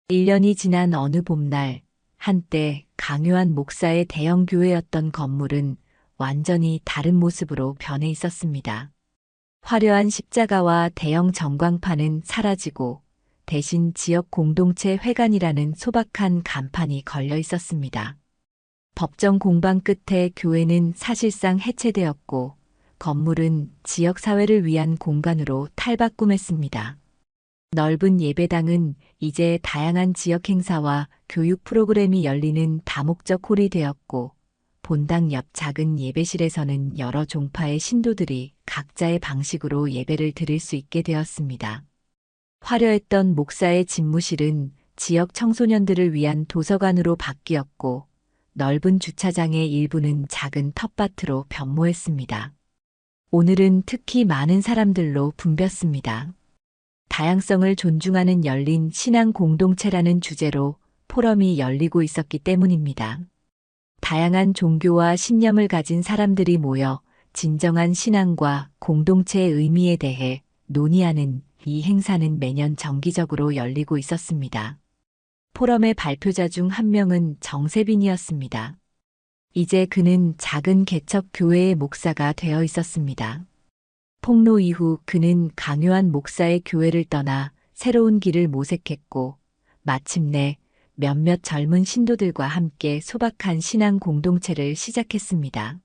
1년이 지난 어느 봄날, 한때 강요한 목사의 대형 교회였던 건물은 완전히 다른 모습으로 변해 있었습니다. 화려한 십자가와 대형 전광판은 사라지고 대신 지역 공동체 회관이라는 소박한 간판이 걸려 있었습니다. 법정 공방 끝에 교회는 사실상 해체되었고 건물은 지역 사회를 위한 공간으로 탈바꿈했습니다. 넓은 예배당은 이제 다양한 지역 행사와 교육 프로그램이 열리는 다목적 홀이 되었고 본당 옆 작은 예배실에서는 여러 종파의 신도들이 각자의 방식으로 예배를 드릴 수 있게 되었습니다. 화려했던 목사의 집무실은 지역 청소년들을 위한 도서관으로 바뀌었고 넓은 주차장의 일부는 작은 텃밭으로 변모했습니다. 오늘은 특히 많은 사람들로 붐볐습니다. 다양성을 존중하는 열린 신앙 공동체라는 주제로 포럼이 열리고 있었기 때문입니다. 다양한 종교와 신념을 가진 사람들이 모여 진정한 신앙과 공동체의 의미에 대해 논의하는 이 행사는 매년 정기적으로 열리고 있었습니다. 포럼의 발표자 중 한 명은 정세빈이었습니다. 이제 그는 작은 개척 교회의 목사가 되어 있었습니다. 폭로 이후 그는 강요한 목사의 교회를 떠나 새로운 길을 모색했고 마침내 몇몇 젊은 신도들과 함께 소박한 신앙 공동체를 시작했습니다.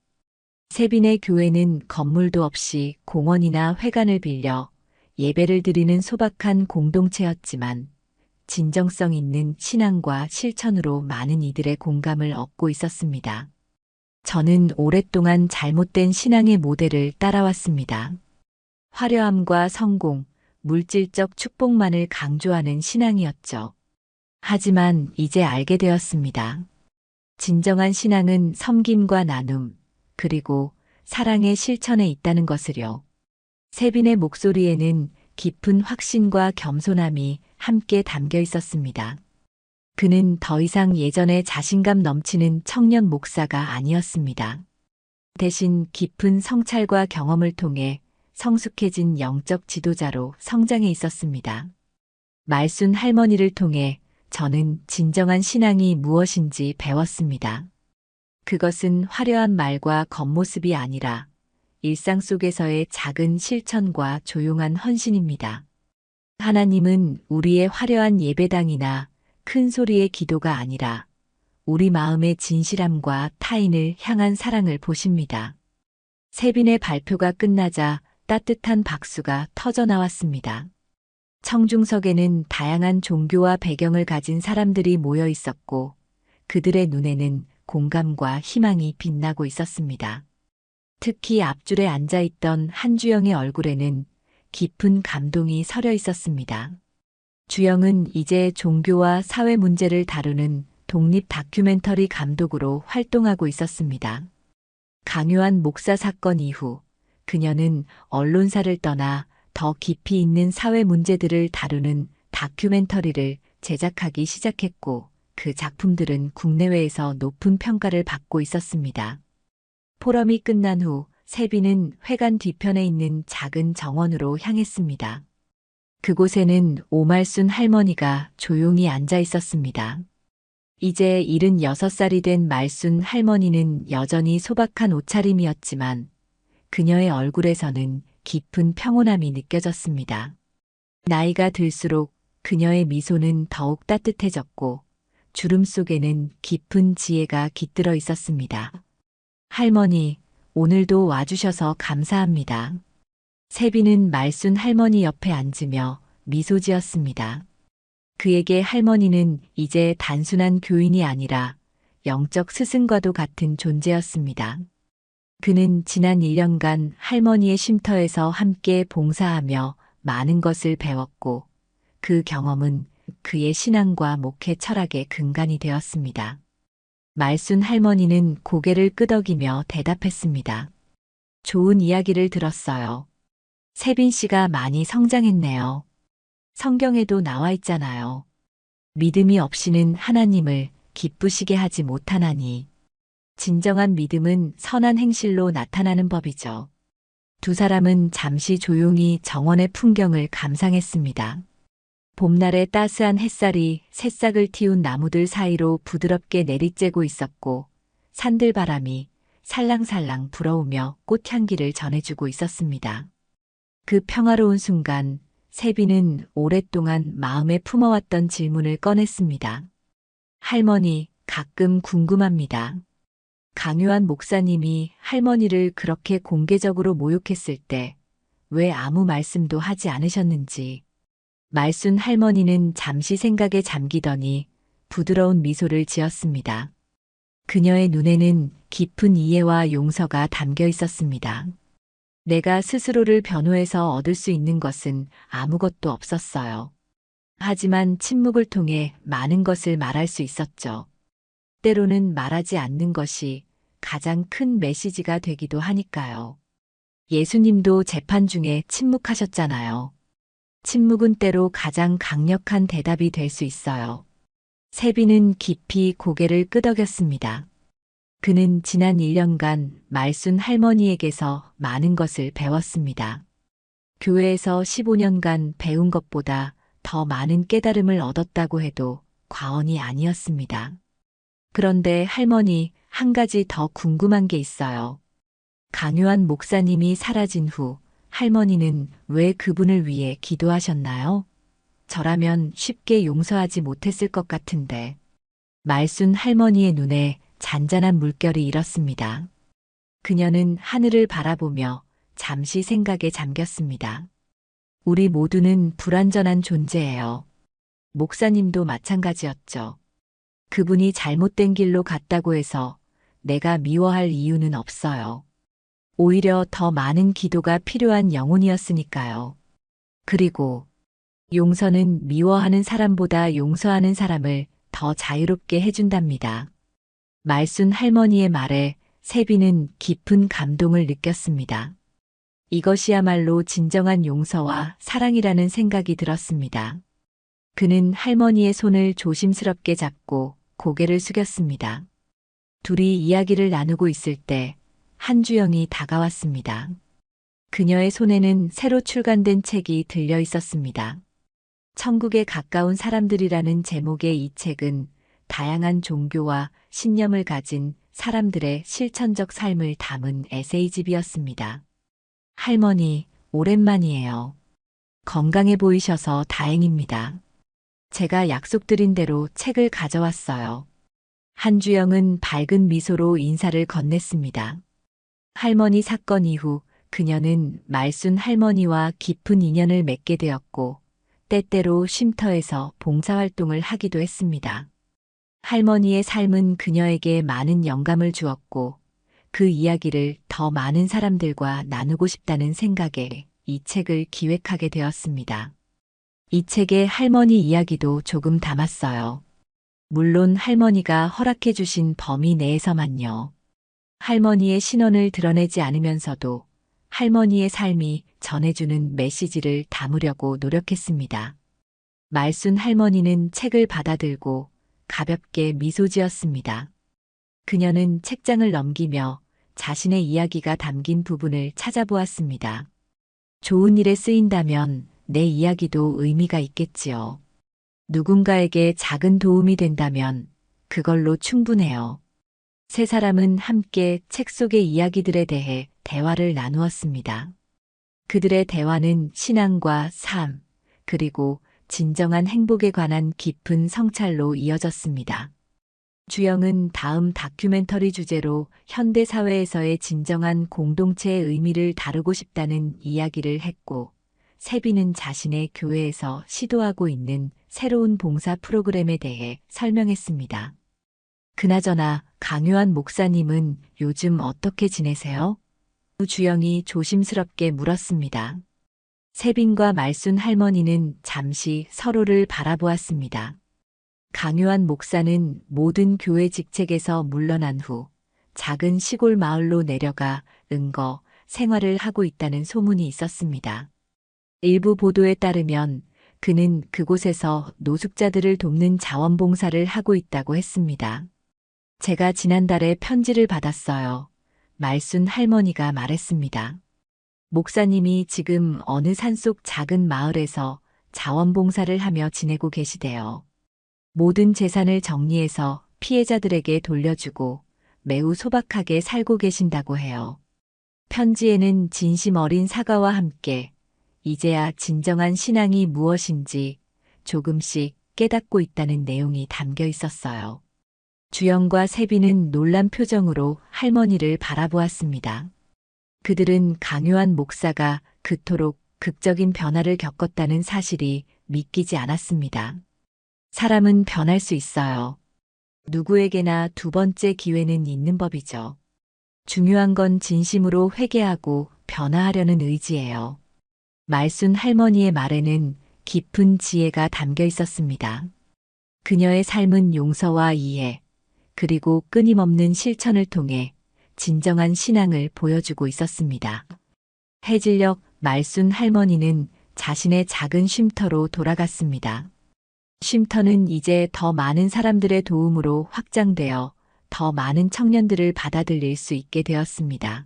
세빈의 교회는 건물도 없이 공원이나 회관을 빌려 예배를 드리는 소박한 공동체였지만 진정성 있는 신앙과 실천으로 많은 이들의 공감을 얻고 있었습니다. 저는 오랫동안 잘못된 신앙의 모델을 따라왔습니다. 화려함과 성공, 물질적 축복만을 강조하는 신앙이었죠. 하지만 이제 알게 되었습니다. 진정한 신앙은 섬김과 나눔, 그리고 사랑의 실천에 있다는 것을요. 세빈의 목소리에는 깊은 확신과 겸손함이 함께 담겨 있었습니다. 그는 더 이상 예전의 자신감 넘치는 청년 목사가 아니었습니다. 대신 깊은 성찰과 경험을 통해 성숙해진 영적 지도자로 성장해 있었습니다. 말순 할머니를 통해 저는 진정한 신앙이 무엇인지 배웠습니다. 그것은 화려한 말과 겉모습이 아니라 일상 속에서의 작은 실천과 조용한 헌신입니다. 하나님은 우리의 화려한 예배당이나 큰 소리의 기도가 아니라 우리 마음의 진실함과 타인을 향한 사랑을 보십니다. 세빈의 발표가 끝나자 따뜻한 박수가 터져 나왔습니다. 청중석에는 다양한 종교와 배경을 가진 사람들이 모여 있었고 그들의 눈에는 공감과 희망이 빛나고 있었습니다. 특히 앞줄에 앉아있던 한주영의 얼굴에는 깊은 감동이 서려 있었습니다. 주영은 이제 종교와 사회 문제를 다루는 독립 다큐멘터리 감독으로 활동하고 있었습니다. 강요한 목사 사건 이후 그녀는 언론사를 떠나 더 깊이 있는 사회 문제들을 다루는 다큐멘터리를 제작하기 시작했고 그 작품들은 국내외에서 높은 평가를 받고 있었습니다. 포럼이 끝난 후 세빈은 회관 뒤편에 있는 작은 정원으로 향했습니다. 그곳에는 오말순 할머니가 조용히 앉아 있었습니다. 이제 76살이 된 말순 할머니는 여전히 소박한 옷차림이었지만 그녀의 얼굴에서는 깊은 평온함이 느껴졌습니다. 나이가 들수록 그녀의 미소는 더욱 따뜻해졌고 주름 속에는 깊은 지혜가 깃들어 있었습니다. 할머니, 오늘도 와주셔서 감사합니다. 세빈은 말순 할머니 옆에 앉으며 미소 지었습니다. 그에게 할머니는 이제 단순한 교인이 아니라 영적 스승과도 같은 존재였습니다. 그는 지난 1년간 할머니의 쉼터에서 함께 봉사하며 많은 것을 배웠고 그 경험은 그의 신앙과 목회 철학의 근간이 되었습니다. 말순 할머니는 고개를 끄덕이며 대답했습니다. 좋은 이야기를 들었어요. 세빈 씨가 많이 성장했네요. 성경에도 나와 있잖아요. 믿음이 없이는 하나님을 기쁘시게 하지 못하나니. 진정한 믿음은 선한 행실로 나타나는 법이죠. 두 사람은 잠시 조용히 정원의 풍경을 감상했습니다. 봄날의 따스한 햇살이 새싹을 틔운 나무들 사이로 부드럽게 내리쬐고 있었고 산들바람이 살랑살랑 불어오며 꽃향기를 전해주고 있었습니다. 그 평화로운 순간 세빈은 오랫동안 마음에 품어왔던 질문을 꺼냈습니다. 할머니, 가끔 궁금합니다. 강요한 목사님이 할머니를 그렇게 공개적으로 모욕했을 때 왜 아무 말씀도 하지 않으셨는지. 말순 할머니는 잠시 생각에 잠기더니 부드러운 미소를 지었습니다. 그녀의 눈에는 깊은 이해와 용서가 담겨 있었습니다. 내가 스스로를 변호해서 얻을 수 있는 것은 아무것도 없었어요. 하지만 침묵을 통해 많은 것을 말할 수 있었죠. 때로는 말하지 않는 것이 가장 큰 메시지가 되기도 하니까요. 예수님도 재판 중에 침묵하셨잖아요. 침묵은 때로 가장 강력한 대답이 될 수 있어요. 세빈은 깊이 고개를 끄덕였습니다. 그는 지난 1년간 말순 할머니에게서 많은 것을 배웠습니다. 교회에서 15년간 배운 것보다 더 많은 깨달음을 얻었다고 해도 과언이 아니었습니다. 그런데 할머니, 한 가지 더 궁금한 게 있어요. 강요한 목사님이 사라진 후 할머니는 왜 그분을 위해 기도하셨나요? 저라면 쉽게 용서하지 못했을 것 같은데. 말순 할머니의 눈에 잔잔한 물결이 일었습니다. 그녀는 하늘을 바라보며 잠시 생각에 잠겼습니다. 우리 모두는 불완전한 존재예요. 목사님도 마찬가지였죠. 그분이 잘못된 길로 갔다고 해서 내가 미워할 이유는 없어요. 오히려 더 많은 기도가 필요한 영혼이었으니까요. 그리고 용서는 미워하는 사람보다 용서하는 사람을 더 자유롭게 해준답니다. 말순 할머니의 말에 세빈은 깊은 감동을 느꼈습니다. 이것이야말로 진정한 용서와 사랑이라는 생각이 들었습니다. 그는 할머니의 손을 조심스럽게 잡고 고개를 숙였습니다. 둘이 이야기를 나누고 있을 때 한주영이 다가왔습니다. 그녀의 손에는 새로 출간된 책이 들려 있었습니다. 천국에 가까운 사람들이라는 제목의 이 책은 다양한 종교와 신념을 가진 사람들의 실천적 삶을 담은 에세이집이었습니다. 할머니, 오랜만이에요. 건강해 보이셔서 다행입니다. 제가 약속드린 대로 책을 가져왔어요. 한주영은 밝은 미소로 인사를 건넸습니다. 할머니 사건 이후 그녀는 말순 할머니와 깊은 인연을 맺게 되었고 때때로 쉼터에서 봉사활동을 하기도 했습니다. 할머니의 삶은 그녀에게 많은 영감을 주었고 그 이야기를 더 많은 사람들과 나누고 싶다는 생각에 이 책을 기획하게 되었습니다. 이 책에 할머니 이야기도 조금 담았어요. 물론 할머니가 허락해 주신 범위 내에서만요. 할머니의 신원을 드러내지 않으면서도 할머니의 삶이 전해주는 메시지를 담으려고 노력했습니다. 말순 할머니는 책을 받아들고 가볍게 미소 지었습니다. 그녀는 책장을 넘기며 자신의 이야기가 담긴 부분을 찾아보았습니다. 좋은 일에 쓰인다면 내 이야기도 의미가 있겠지요. 누군가에게 작은 도움이 된다면 그걸로 충분해요. 세 사람은 함께 책 속의 이야기들에 대해 대화를 나누었습니다. 그들의 대화는 신앙과 삶, 그리고 진정한 행복에 관한 깊은 성찰로 이어졌습니다. 주영은 다음 다큐멘터리 주제로 현대사회에서의 진정한 공동체의 의미를 다루고 싶다는 이야기를 했고, 세빈은 자신의 교회에서 시도하고 있는 새로운 봉사 프로그램에 대해 설명했습니다. 그나저나 강요한 목사님은 요즘 어떻게 지내세요? 주영이 조심스럽게 물었습니다. 세빈과 말순 할머니는 잠시 서로를 바라보았습니다. 강요한 목사는 모든 교회 직책에서 물러난 후 작은 시골 마을로 내려가 은거 생활을 하고 있다는 소문이 있었습니다. 일부 보도에 따르면 그는 그곳에서 노숙자들을 돕는 자원봉사를 하고 있다고 했습니다. 제가 지난달에 편지를 받았어요. 말순 할머니가 말했습니다. 목사님이 지금 어느 산속 작은 마을에서 자원봉사를 하며 지내고 계시대요. 모든 재산을 정리해서 피해자들에게 돌려주고 매우 소박하게 살고 계신다고 해요. 편지에는 진심 어린 사과와 함께 이제야 진정한 신앙이 무엇인지 조금씩 깨닫고 있다는 내용이 담겨 있었어요. 주영과 세빈은 놀란 표정으로 할머니를 바라보았습니다. 그들은 강요한 목사가 그토록 극적인 변화를 겪었다는 사실이 믿기지 않았습니다. 사람은 변할 수 있어요. 누구에게나 두 번째 기회는 있는 법이죠. 중요한 건 진심으로 회개하고 변화하려는 의지예요. 말순 할머니의 말에는 깊은 지혜가 담겨 있었습니다. 그녀의 삶은 용서와 이해, 그리고 끊임없는 실천을 통해 진정한 신앙을 보여주고 있었습니다. 해질녘 말순 할머니는 자신의 작은 쉼터로 돌아갔습니다. 쉼터는 이제 더 많은 사람들의 도움으로 확장되어 더 많은 청년들을 받아들일 수 있게 되었습니다.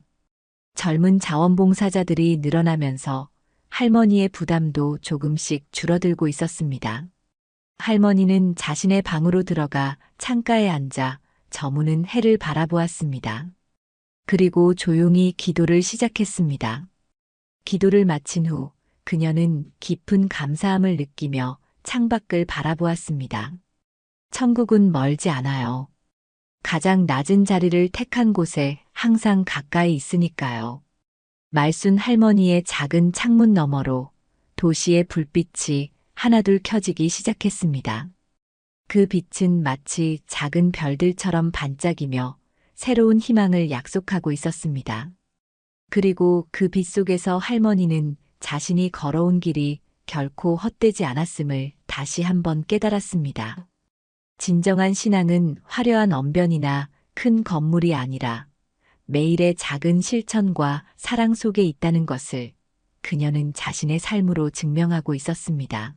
젊은 자원봉사자들이 늘어나면서 할머니의 부담도 조금씩 줄어들고 있었습니다. 할머니는 자신의 방으로 들어가 창가에 앉아 저무는 해를 바라보았습니다. 그리고 조용히 기도를 시작했습니다. 기도를 마친 후 그녀는 깊은 감사함을 느끼며 창밖을 바라보았습니다. 천국은 멀지 않아요. 가장 낮은 자리를 택한 곳에 항상 가까이 있으니까요. 말순 할머니의 작은 창문 너머로 도시의 불빛이 하나둘 켜지기 시작했습니다. 그 빛은 마치 작은 별들처럼 반짝이며 새로운 희망을 약속하고 있었습니다. 그리고 그 빛 속에서 할머니는 자신이 걸어온 길이 결코 헛되지 않았음을 다시 한번 깨달았습니다. 진정한 신앙은 화려한 언변이나 큰 건물이 아니라 매일의 작은 실천과 사랑 속에 있다는 것을 그녀는 자신의 삶으로 증명하고 있었습니다.